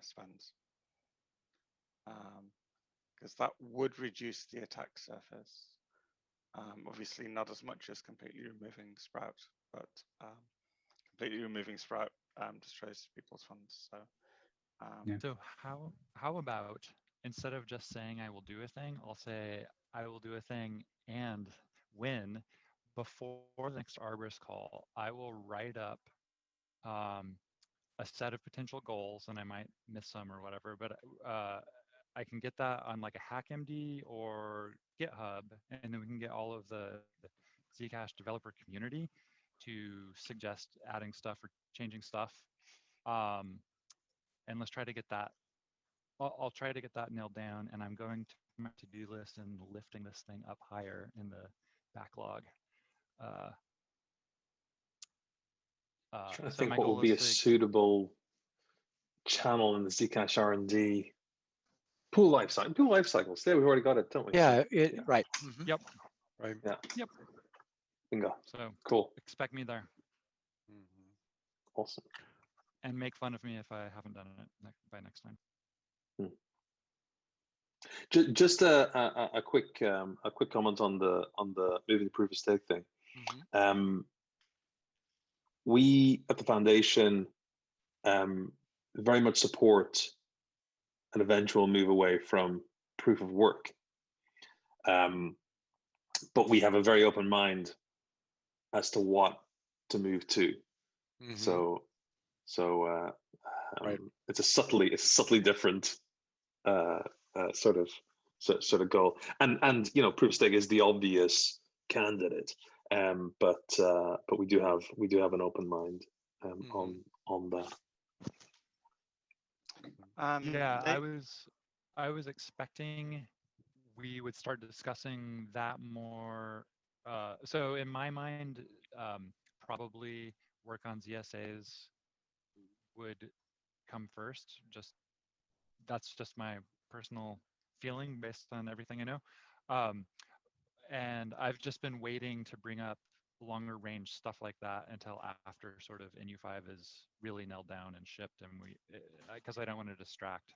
spans, because that would reduce the attack surface. Obviously not as much as completely removing Sprout, but completely removing Sprout destroys people's funds. So Yeah. So how about instead of just saying I will do a thing, I'll say I will do a thing, and when before the next Arborist call, I will write up a set of potential goals, and I might miss some or whatever, but I can get that on like a HackMD or GitHub, and then we can get all of the Zcash developer community to suggest adding stuff or changing stuff. And let's try to get that. I'll try to get that nailed down, and I'm going to my to-do list and lifting this thing up higher in the backlog. Trying to So think my what goal would be a is to suitable channel in the Zcash R&D pool lifecycle. Pool lifecycles. There, we've already got it, don't we? Yeah, So, right. Mhm. Yep. Right. Yeah. Yep. Bingo. So Cool. expect me there, Awesome. and make fun of me if I haven't done it by next time. Just a quick comment on the moving the proof of stake thing. We at the foundation very much support an eventual move away from proof of work, but we have a very open mind as to what to move to. So Right. it's a subtly different sort of goal, and you know, proof of stake is the obvious candidate, but we do have an open mind on that. Yeah, I was expecting we would start discussing that more. So in my mind, probably work on ZSAs would come first. That's just my personal feeling based on everything I know. And I've just been waiting to bring up longer range stuff like that until after sort of NU5 is really nailed down and shipped, and because I don't want to distract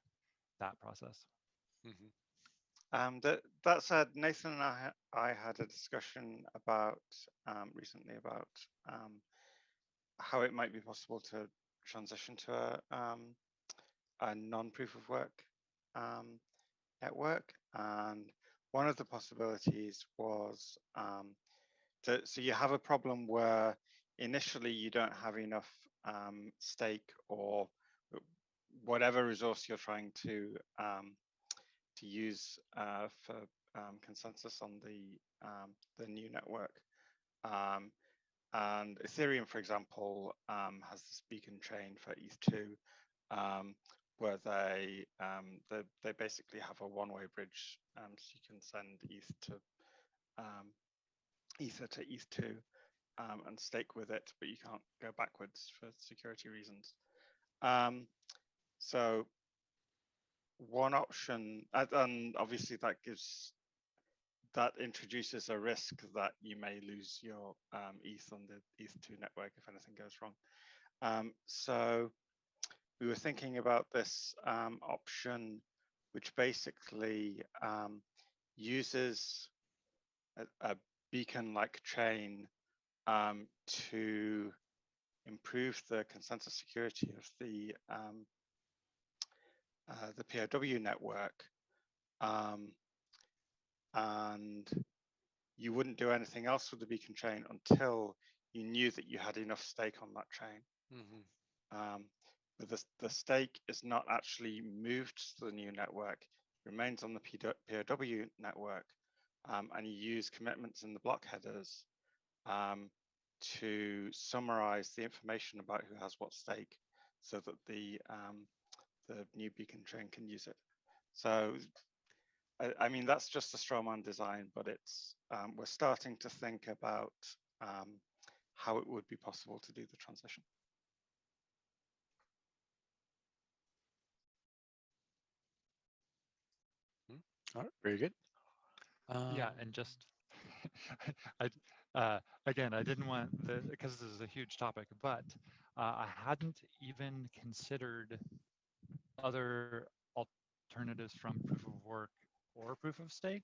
that process. That said, Nathan and I had a discussion about recently about how it might be possible to transition to a non-proof of work network, and one of the possibilities was so you have a problem where initially you don't have enough stake or whatever resource you're trying to use for consensus on the new network. And Ethereum, for example, has this beacon chain for ETH2, where they basically have a one-way bridge, so you can send ETH to Ether to ETH2 and stake with it, but you can't go backwards for security reasons. So one option, and obviously that introduces a risk that you may lose your ETH on the ETH2 network if anything goes wrong. So we were thinking about this option, which basically uses a beacon-like chain to improve the consensus security of the POW network, and you wouldn't do anything else with the beacon chain until you knew that you had enough stake on that chain. But the stake is not actually moved to the new network, it remains on the POW network, and you use commitments in the block headers to summarize the information about who has what stake, so that the new beacon chain can use it. So, I mean, that's just a strawman design, but it's we're starting to think about how it would be possible to do the transition. All right, very good. Yeah, and just again, I didn't want because this is a huge topic, but I hadn't even considered other alternatives from proof of work or proof of stake.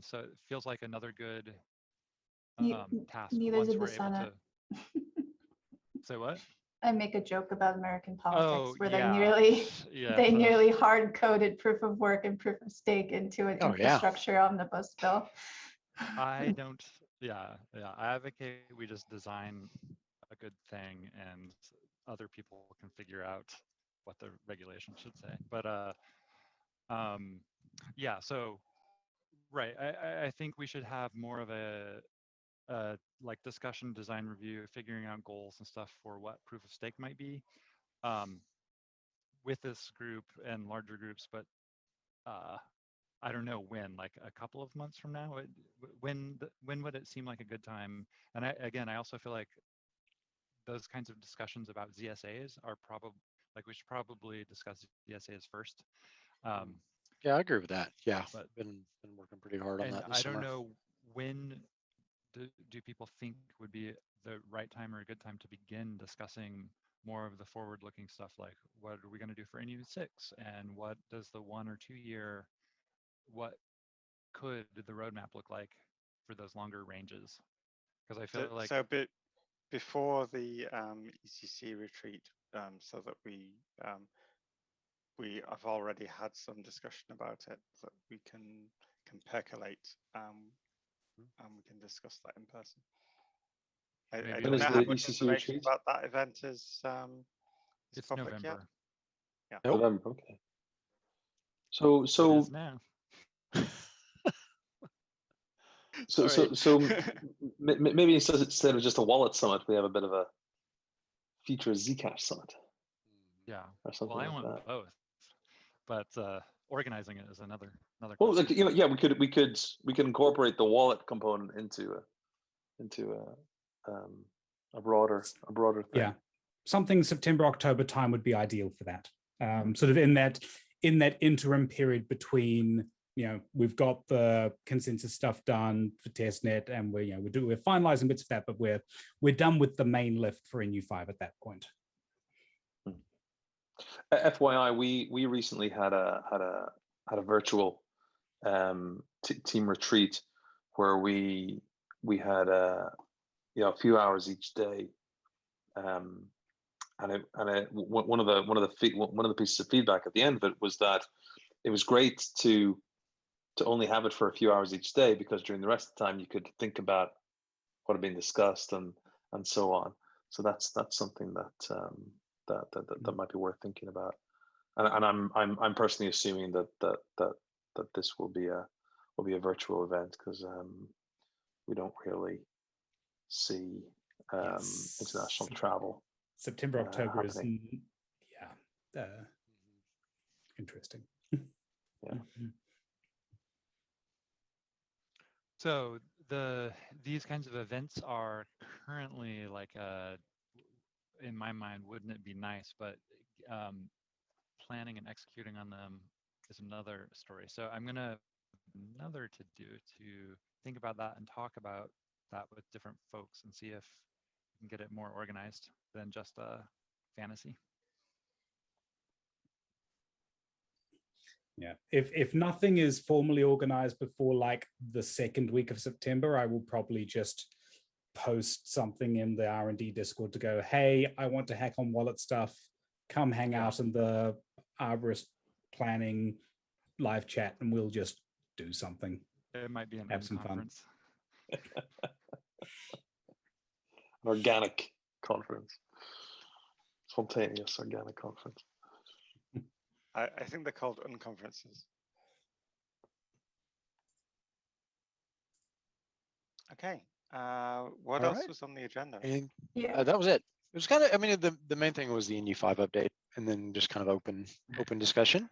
So it feels like another good task Neither once did we're the able Senate. to. Say what? I make a joke about American politics Oh, where yeah. they nearly hard coded proof of work and proof of stake into an infrastructure omnibus bill. I don't, I advocate we just design a good thing and other people can figure out what the regulation should say. But yeah, so right, I think we should have more of a like discussion, design review, figuring out goals and stuff for what proof of stake might be with this group and larger groups. But I don't know when, like a couple of months from now, when would it seem like a good time? And I also feel like those kinds of discussions about ZSAs are probably, like, we should probably discuss ZSAs first. Yeah, I agree with that. Yeah, but been working pretty hard on that this I summer. don't know when do people think would be the right time or a good time to begin discussing more of the forward-looking stuff, like what are we going to do for NU6 and what does the 1 or 2 year, what could the roadmap look like for those longer ranges? Because I feel like so a bit before the ECC retreat, so that we have already had some discussion about it, that we can percolate, and we can discuss that in person. I don't know how much information about that event is it's public November. Yet. Yeah. November. Okay. So now. So maybe instead of just a wallet summit, we have a bit of a feature Zcash summit. Yeah. Or something Well, I like want that. both, but organizing it is another. Well, like, yeah, we could incorporate the wallet component into a broader thing. Yeah, something September, October time would be ideal for that. Sort of in that interim period between, we've got the consensus stuff done for testnet, and we're finalizing bits of that, but we're done with the main lift for NU5 at that point. FYI, we recently had a virtual team retreat where we had a few hours each day, and one of the pieces of feedback at the end of it was that it was great to only have it for a few hours each day, because during the rest of the time you could think about what had been discussed and so on. So that's something that might be worth thinking about. And I'm personally assuming that this will be a virtual event, because we don't really see international travel. September, October happening. is interesting. Yeah. So these kinds of events are currently like in my mind, wouldn't it be nice? But planning and executing on them is another story. So I'm gonna another to think about that and talk about that with different folks and see if we can get it more organized than just a fantasy. Yeah, if nothing is formally organized before like the second week of September, I will probably just post something in the R&D Discord to go, hey, I want to hack on wallet stuff. Come hang out in the Arborist planning live chat, and we'll just do something. It might be an have some conference. An organic conference, spontaneous organic conference. I think they're called unconferences. Okay. What else was on the agenda? And that was it. It was kind of, I mean, the main thing was the NU5 update, and then just kind of open discussion.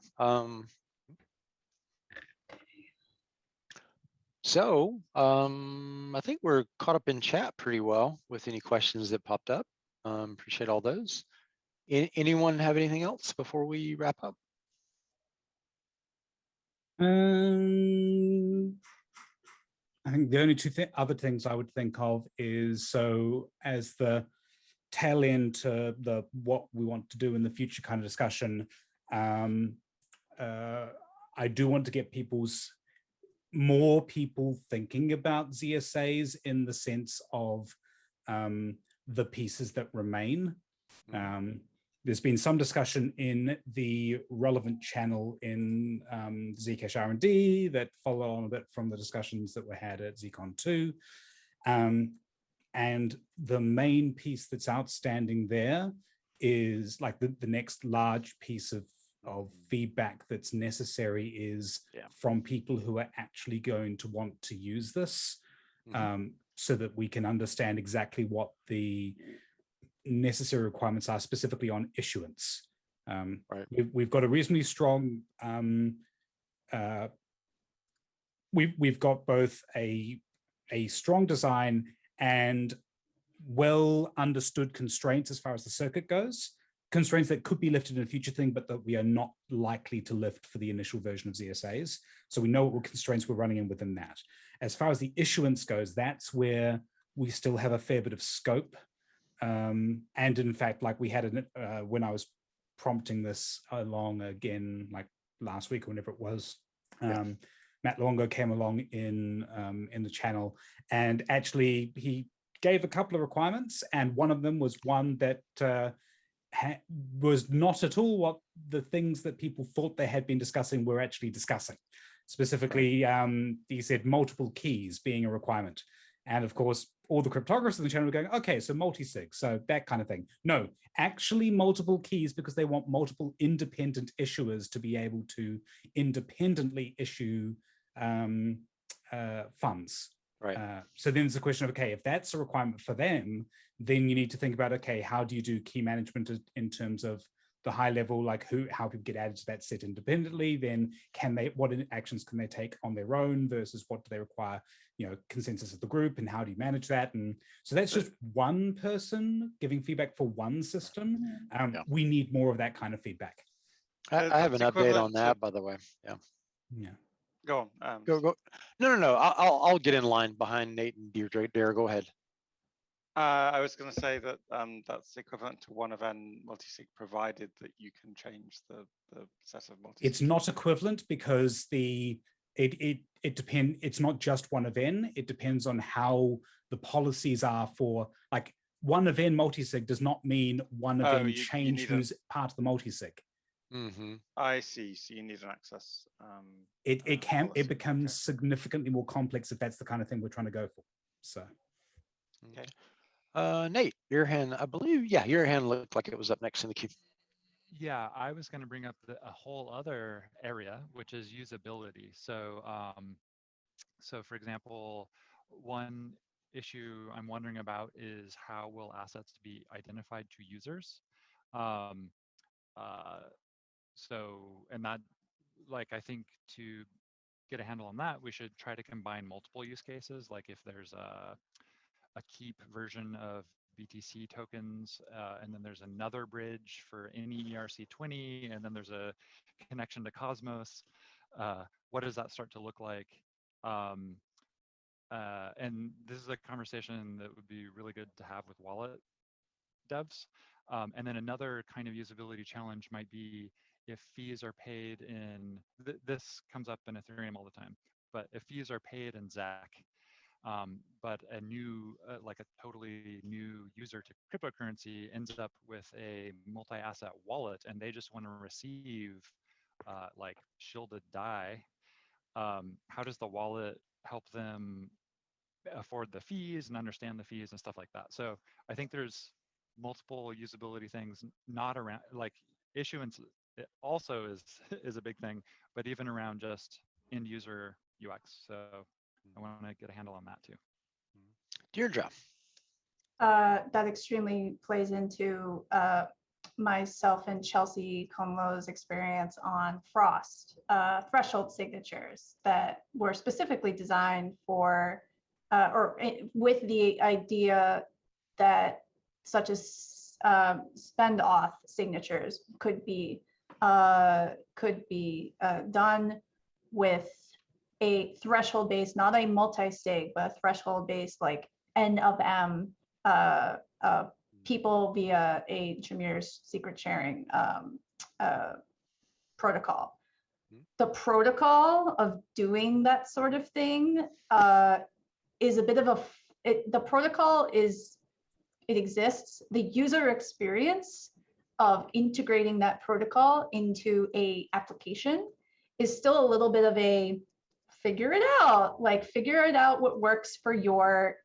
So I think we're caught up in chat pretty well with any questions that popped up. Appreciate all those. Anyone have anything else before we wrap up? I think the only two other things I would think of is, so as the tail end to the what we want to do in the future kind of discussion, I do want to get more people thinking about ZSAs in the sense of the pieces that remain. There's been some discussion in the relevant channel in Zcash R&D that follow on a bit from the discussions that were had at ZCon 2. And the main piece that's outstanding there is like the next large piece of feedback that's necessary is from people who are actually going to want to use this, so that we can understand exactly what the necessary requirements are specifically on issuance. We've got a reasonably strong, we've got both a strong design and well understood constraints as far as the circuit goes, constraints that could be lifted in a future thing, but that we are not likely to lift for the initial version of ZSAs. So we know what constraints we're running in within that. As far as the issuance goes, that's where we still have a fair bit of scope. And in fact, like we had when I was prompting this along again, like last week or whenever it was, Matt Longo came along in the channel, and actually he gave a couple of requirements, and one of them was one that was not at all what the things that people thought they had been discussing were actually discussing. Specifically, he said multiple keys being a requirement. And of course, all the cryptographers in the channel were going, okay, so multi-sig, so that kind of thing. No, actually multiple keys, because they want multiple independent issuers to be able to independently issue funds. So then there's a question of, okay, if that's a requirement for them, then you need to think about, okay, how do you do key management in terms of the high level, like how people get added to that set independently? Then what actions can they take on their own versus what do they require, consensus of the group, and how do you manage that? And so that's just one person giving feedback for one system. We need more of that kind of feedback. I have an update on that, by the way. Go on. Go. No. I'll get in line behind Nate and Deirdre. Go ahead. I was going to say that that's equivalent to one of N multisig, provided that you can change the set of multisig. It's not equivalent because it depends. It's not just one of N. It depends on how the policies are for, like, one of N multisig does not mean one of N change who's part of the multisig. I see. So you need an access. It becomes significantly more complex if that's the kind of thing we're trying to go for. So. Okay. Nate, your hand, I believe, your hand looked like it was up next in the queue. Yeah, I was going to bring up a whole other area, which is usability. So, so for example, one issue I'm wondering about is how will assets be identified to users? And that, like, I think to get a handle on that, we should try to combine multiple use cases. Like if there's a keep version of BTC tokens, and then there's another bridge for any ERC20, and then there's a connection to Cosmos. What does that start to look like? And this is a conversation that would be really good to have with wallet devs. And then another kind of usability challenge might be if fees are paid in, this comes up in Ethereum all the time, but if fees are paid in ZAC, but a new, like a totally new user to cryptocurrency ends up with a multi-asset wallet and they just want to receive like shielded DAI, how does the wallet help them afford the fees and understand the fees and stuff like that? So I think there's multiple usability things, not around, like issuance also is a big thing, but even around just end user UX. So I want to get a handle on that too. Deirdre. That extremely plays into myself and Chelsea Conlo's experience on Frost, threshold signatures that were specifically designed for, or with the idea that such as spend auth signatures could be done with a threshold based, not a multi-sig, but a threshold based, like N of M people via a Jamir's secret sharing protocol. The protocol of doing that sort of thing is a bit of the protocol is it exists, the user experience of integrating that protocol into a application is still a little bit of a figure it out, like figure it out what works for your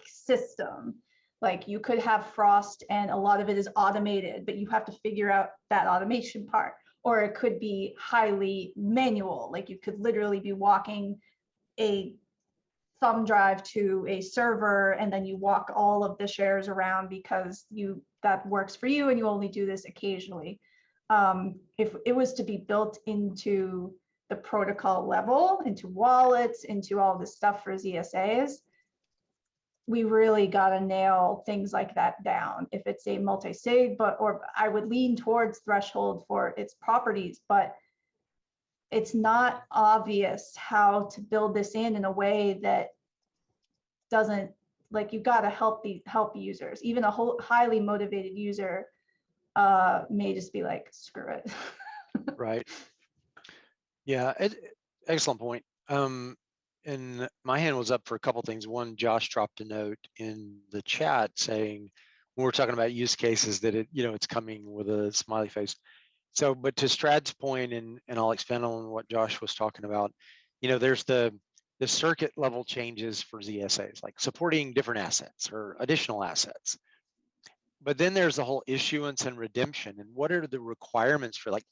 system. Like you could have Frost and a lot of it is automated, but you have to figure out that automation part. Or it could be highly manual, like you could literally be walking a thumb drive to a server and then you walk all of the shares around because that works for you and you only do this occasionally. If it was to be built into the protocol level, into wallets, into all this stuff for ZSAs, we really got to nail things like that down. If it's a multi-sig, or I would lean towards threshold for its properties, but it's not obvious how to build this in a way that doesn't, like, you got to help users. Even a highly motivated user may just be like, screw it. Right. Yeah, excellent point. And my hand was up for a couple things. One, Josh dropped a note in the chat saying, when we're talking about use cases, that it's coming with a smiley face. So, but to Strad's point, and I'll expand on what Josh was talking about, there's the circuit level changes for ZSAs, like supporting different assets or additional assets. But then there's the whole issuance and redemption, and what are the requirements for, like,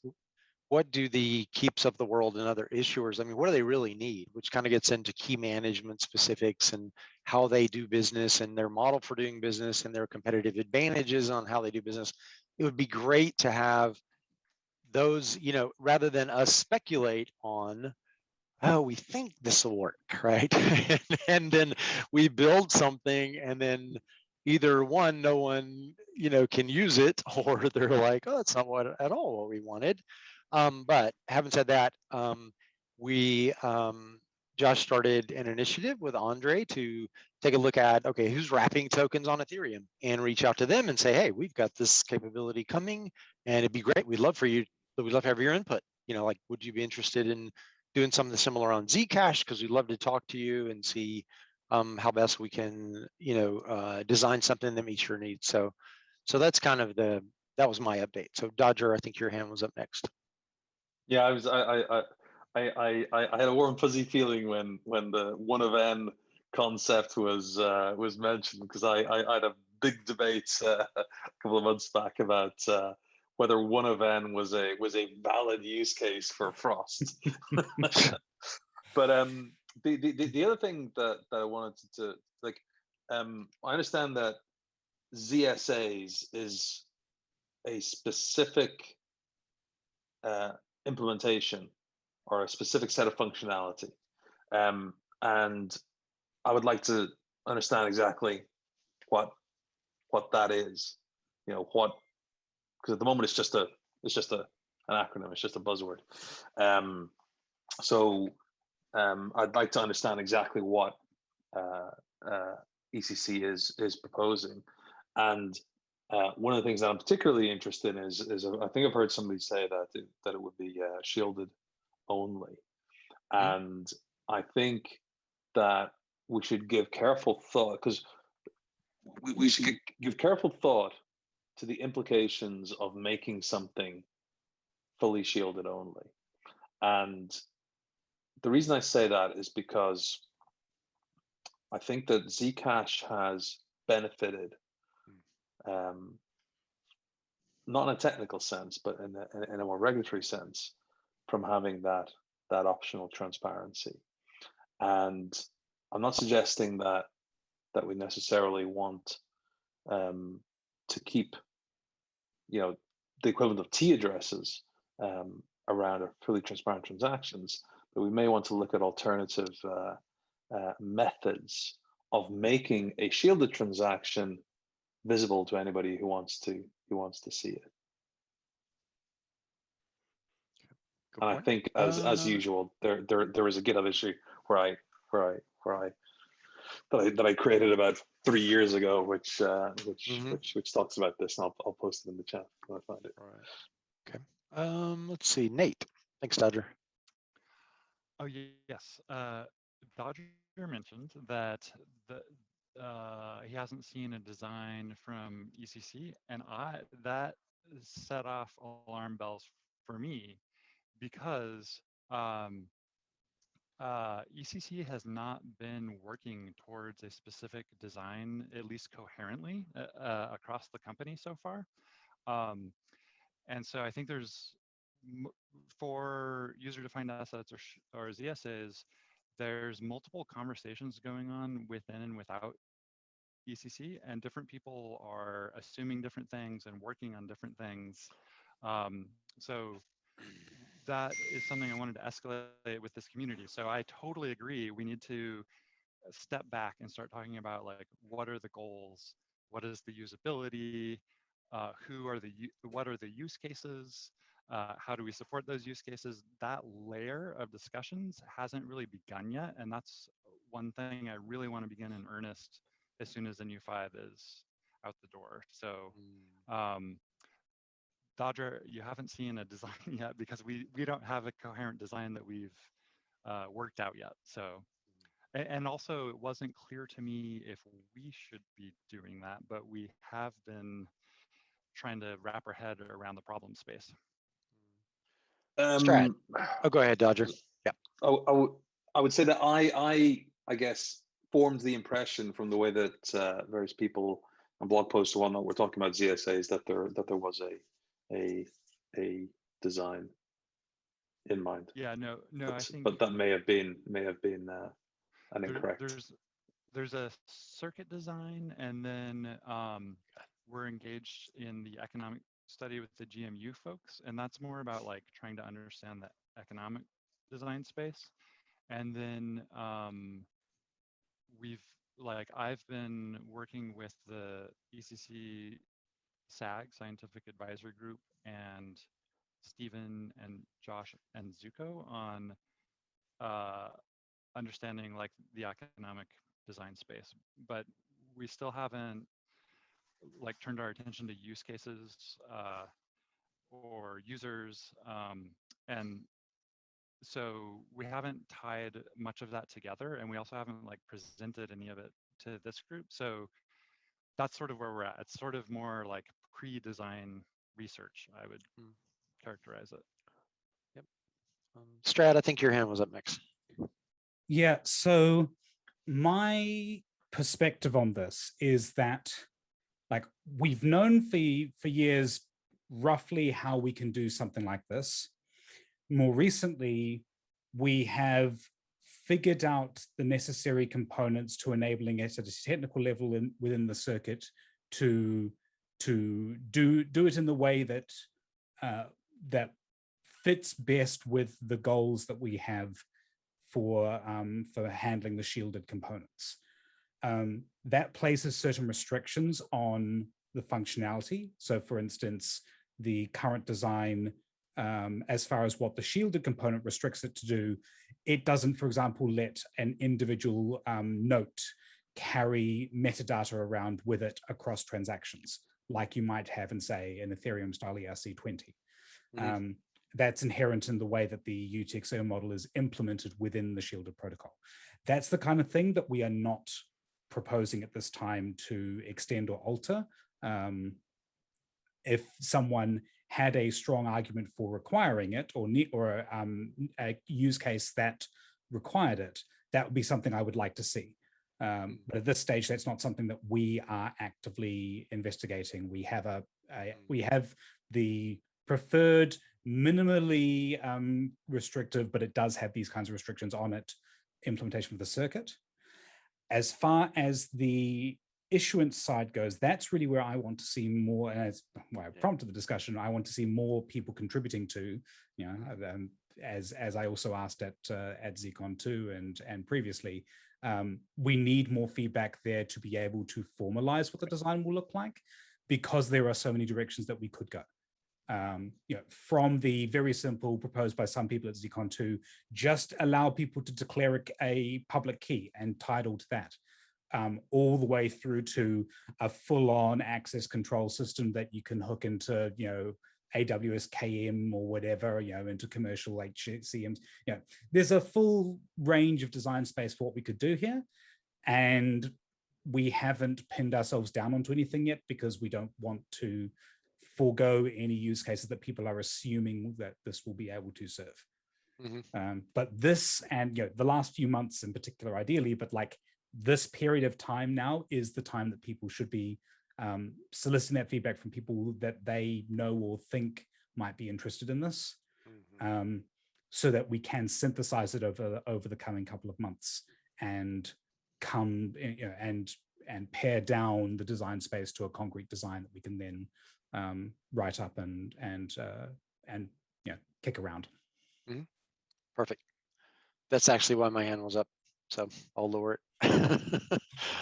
what do the Keeps of the world and other issuers, I mean, what do they really need? Which kind of gets into key management specifics and how they do business and their model for doing business and their competitive advantages on how they do business. It would be great to have those, rather than us speculate on, oh, we think this will work, right? and then we build something and then either one, no one, can use it, or they're like, oh, that's not at all what we wanted. But having said that, Josh started an initiative with Andre to take a look at, okay, who's wrapping tokens on Ethereum, and reach out to them and say, hey, we've got this capability coming and it'd be great. We'd love to have your input. Like, would you be interested in doing something similar on Zcash? Because we'd love to talk to you and see how best we can, design something that meets your needs. So that's kind of that was my update. So Dodger, I think your hand was up next. Yeah, I had a warm fuzzy feeling when the one of N concept was mentioned, because I had a big debate a couple of months back about whether one of N was a valid use case for Frost. But the other thing that I wanted to, like, I understand that ZSAs is a specific implementation or a specific set of functionality, and I would like to understand exactly what that is. Because at the moment it's just an acronym, it's just a buzzword. So I'd like to understand exactly what ECC is proposing, and one of the things that I'm particularly interested in is I think I've heard somebody say that it would be shielded only, and I think that we should give careful thought, because we should give careful thought to the implications of making something fully shielded only. And the reason I say that is because I think that Zcash has benefited, not in a technical sense, but in a more regulatory sense, from having that optional transparency. And I'm not suggesting that we necessarily want to keep, the equivalent of T addresses around our fully transparent transactions, but we may want to look at alternative methods of making a shielded transaction visible to anybody who wants to see it. And I think, as usual, there is a GitHub issue where I created about 3 years ago, which talks about this, and I'll post it in the chat when I find it. All right. Okay. Let's see, Nate. Thanks, Dodger. Oh yes. Dodger mentioned that he hasn't seen a design from ECC, and that set off alarm bells for me because ECC has not been working towards a specific design, at least coherently, across the company so far. And so I think there's, for user-defined assets or ZSAs, there's multiple conversations going on within and without ECC, and different people are assuming different things and working on different things. So that is something I wanted to escalate with this community. So I totally agree. We need to step back and start talking about, like, what are the goals? What is the usability? What are the use cases? How do we support those use cases? That layer of discussions hasn't really begun yet. And that's one thing I really want to begin in earnest as soon as the NU5 is out the door. So Dodger, you haven't seen a design yet because we don't have a coherent design that we've worked out yet. So, and also it wasn't clear to me if we should be doing that, but we have been trying to wrap our head around the problem space. Strat. Oh, go ahead, Dodger. Yeah. I would say that I guess formed the impression from the way that various people on blog posts and whatnot were talking about ZSAs that there was a design in mind. Yeah, no, I think. But that may have been an incorrect. There's a circuit design, and then we're engaged in the economic study with the GMU folks, and that's more about like trying to understand the economic design space. And then I've been working with the ECC SAG, Scientific Advisory Group, and Stephen and Josh and Zuko on understanding like the economic design space, but we still haven't like turned our attention to use cases or users, and so we haven't tied much of that together, and we also haven't like presented any of it to this group. So that's sort of where we're at. It's sort of more like pre-design research, I would characterize it. Yep. Strat, I think your hand was up next. Yeah, so my perspective on this is that, like, we've known for years roughly how we can do something like this. More recently, we have figured out the necessary components to enabling it at a technical level within the circuit to do it in the way that that fits best with the goals that we have for handling the shielded components. That places certain restrictions on the functionality. So, for instance, the current design, as far as what the shielded component restricts it to do, it doesn't, for example, let an individual note carry metadata around with it across transactions, like you might have in, say, an Ethereum style ERC20. That's inherent in the way that the UTXO model is implemented within the shielded protocol. That's the kind of thing that we are not proposing at this time to extend or alter. If someone had a strong argument for requiring it, or a use case that required it, that would be something I would like to see. But at this stage, that's not something that we are actively investigating. We have we have the preferred minimally restrictive, but it does have these kinds of restrictions on it, implementation of the circuit. As far as the issuance side goes, that's really where I want to see more, and as why I prompted the discussion, I want to see more people contributing to, you know, as I also asked at ZCon 2 and previously, we need more feedback there to be able to formalize what the design will look like, because there are so many directions that we could go. You know, from the very simple proposed by some people at ZCon 2, just allow people to declare a public key and title to that, all the way through to a full-on access control system that you can hook into, you know, AWS KM or whatever, you know, into commercial HCMs. You know, there's a full range of design space for what we could do here, and we haven't pinned ourselves down onto anything yet because we don't want to forego any use cases that people are assuming that this will be able to serve. But this, and the last few months in particular, ideally, but like this period of time now is the time that people should be soliciting that feedback from people that they know or think might be interested in this, so that we can synthesize it over the coming couple of months and come and pare down the design space to a concrete design that we can then write up and kick around. Perfect. That's actually why my hand was up, so I'll lower it.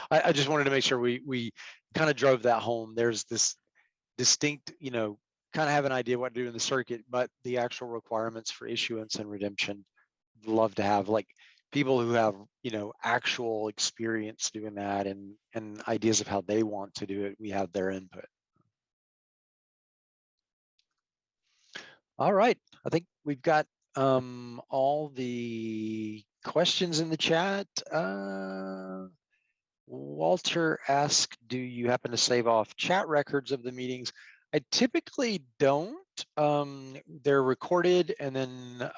I just wanted to make sure we kind of drove that home. There's this distinct, kind of have an idea what to do in the circuit, but the actual requirements for issuance and redemption, love to have like people who have, actual experience doing that and ideas of how they want to do it. We have their input. All right, I think we've got all the questions in the chat. Walter asked, do you happen to save off chat records of the meetings? I typically don't. They're recorded, and then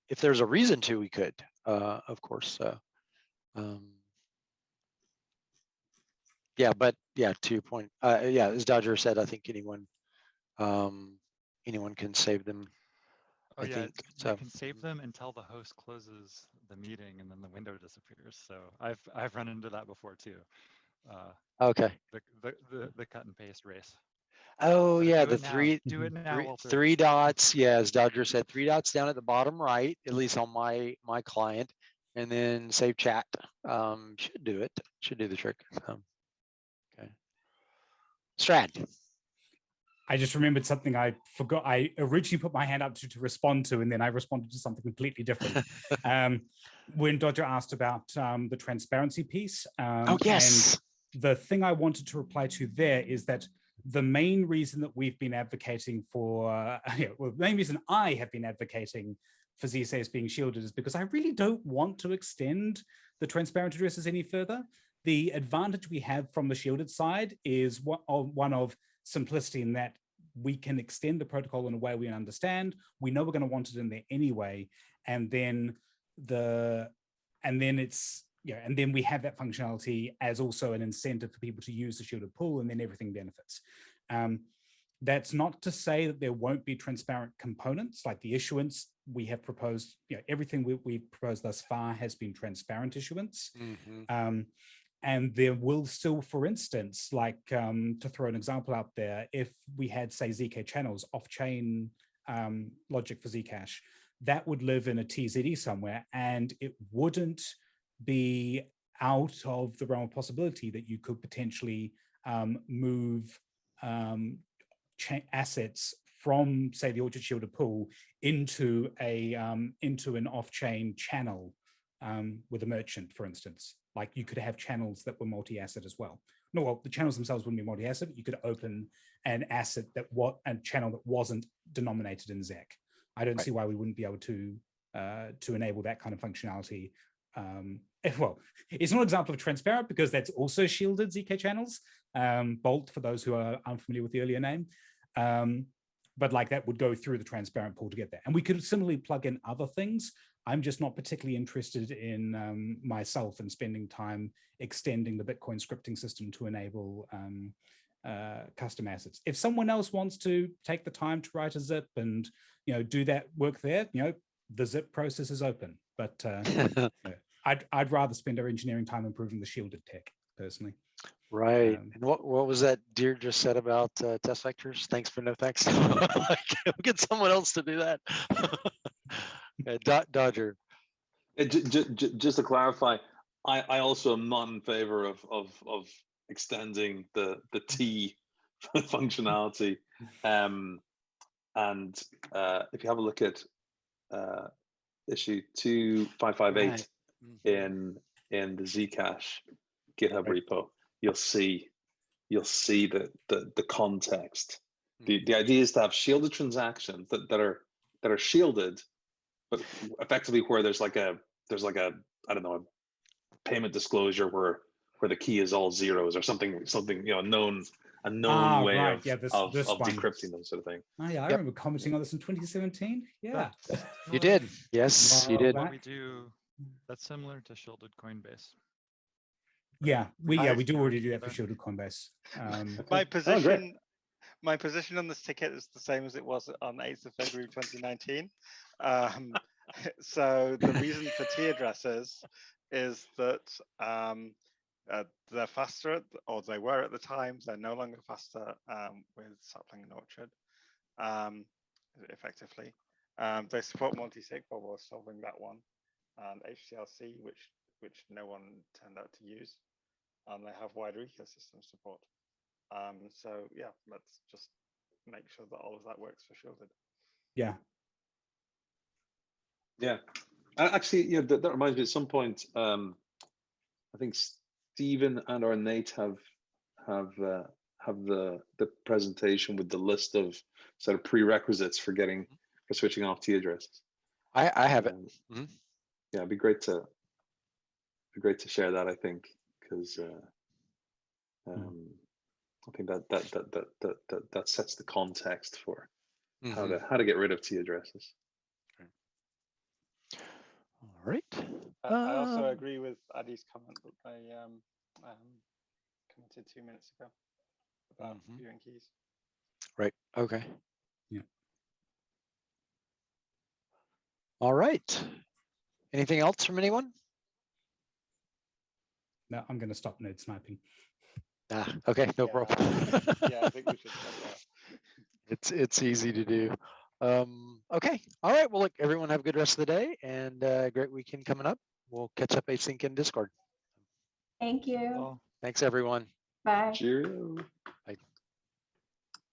if there's a reason to, we could, of course. Yeah, but yeah, to your point, yeah, as Dodger said, I think anyone can save them. Oh, I yeah, think so. you can save them until the host closes the meeting and then the window disappears. So I've run into that before too. Okay. The cut and paste race. Oh yeah, do it now, Walter. Three dots. Yeah, as Dodger said, 3 dots down at the bottom right, at least on my client, and then save chat. Should do it. Should do the trick. Okay. Strad. I just remembered something I forgot. I originally put my hand up to respond to, and then I responded to something completely different. When Dodger asked about the transparency piece, oh yes, and the thing I wanted to reply to there is that the main reason that we've been advocating for, well, the main reason I have been advocating for ZSAs being shielded is because I really don't want to extend the transparent addresses any further. The advantage we have from the shielded side is one of simplicity, in that we can extend the protocol in a way we understand. We know we're going to want it in there anyway, and then and then we have that functionality as also an incentive for people to use the shielded pool, and then everything benefits. That's not to say that there won't be transparent components like the issuance we have proposed. Everything we've proposed thus far has been transparent issuance. And there will still, for instance, like to throw an example out there, if we had, say, ZK channels, off-chain logic for Zcash, that would live in a TZE somewhere, and it wouldn't be out of the realm of possibility that you could potentially move assets from, say, the Orchard shielded pool into an off-chain channel with a merchant, for instance. Like you could have channels that were multi-asset as well. No, well, the channels themselves wouldn't be multi-asset. You could open an asset a channel that wasn't denominated in ZEC. I don't see why we wouldn't be able to enable that kind of functionality. Well, it's not an example of transparent because that's also shielded ZK channels. Bolt, for those who are unfamiliar with the earlier name. But like that would go through the transparent pool to get there. And we could similarly plug in other things. I'm just not particularly interested in myself and spending time extending the Bitcoin scripting system to enable custom assets. If someone else wants to take the time to write a zip and do that work there, the zip process is open. But I'd rather spend our engineering time improving the shielded tech personally. Right. And what was that Deer just said about test vectors? Thanks for no thanks. Get someone else to do that. Dodger. Just to clarify, I also am not in favor of extending the T functionality. And if you have a look at issue 2558 in the Zcash GitHub repo, you'll see the context. The idea is to have shielded transactions that are shielded, but effectively where there's like a I don't know, a payment disclosure where where the key is all zeros or something, a known way right. of, Yeah, this of one. decrypting them, sort of thing. Oh yeah, I remember commenting on this in 2017. Yeah. You did. Yes, you did. What we do, that's similar to shielded Coinbase. Yeah, we do already do that for Together. shielded Coinbase. My position on this ticket is the same as it was on 8th of February 2019. So the reason for T addresses is that they're faster, or they were at the time. They're no longer faster with Sapling and Orchard, effectively. They support multi-sig, but we're solving that one, and HCLC, which no one turned out to use. They have wider ecosystem support. So yeah, let's just make sure that all of that works for shielded. Yeah. Yeah. Actually, that reminds me. At some point, I think Stephen and or Nate have the presentation with the list of sort of prerequisites for switching off T addresses. I have it. Yeah, it'd be great to share that, I think, because I think that sets the context for how to get rid of T addresses. All right. I also agree with Addy's comment that they commented 2 minutes ago about viewing keys. Right. Okay. Yeah. All right. Anything else from anyone? No, I'm going to stop node sniping. Okay, no problem. Yeah, I think we should stop there. It's easy to do. Okay. All right. Well, look, everyone have a good rest of the day and great weekend coming up. We'll catch up async in Discord. Thank you. Thanks, everyone. Bye. Cheerio.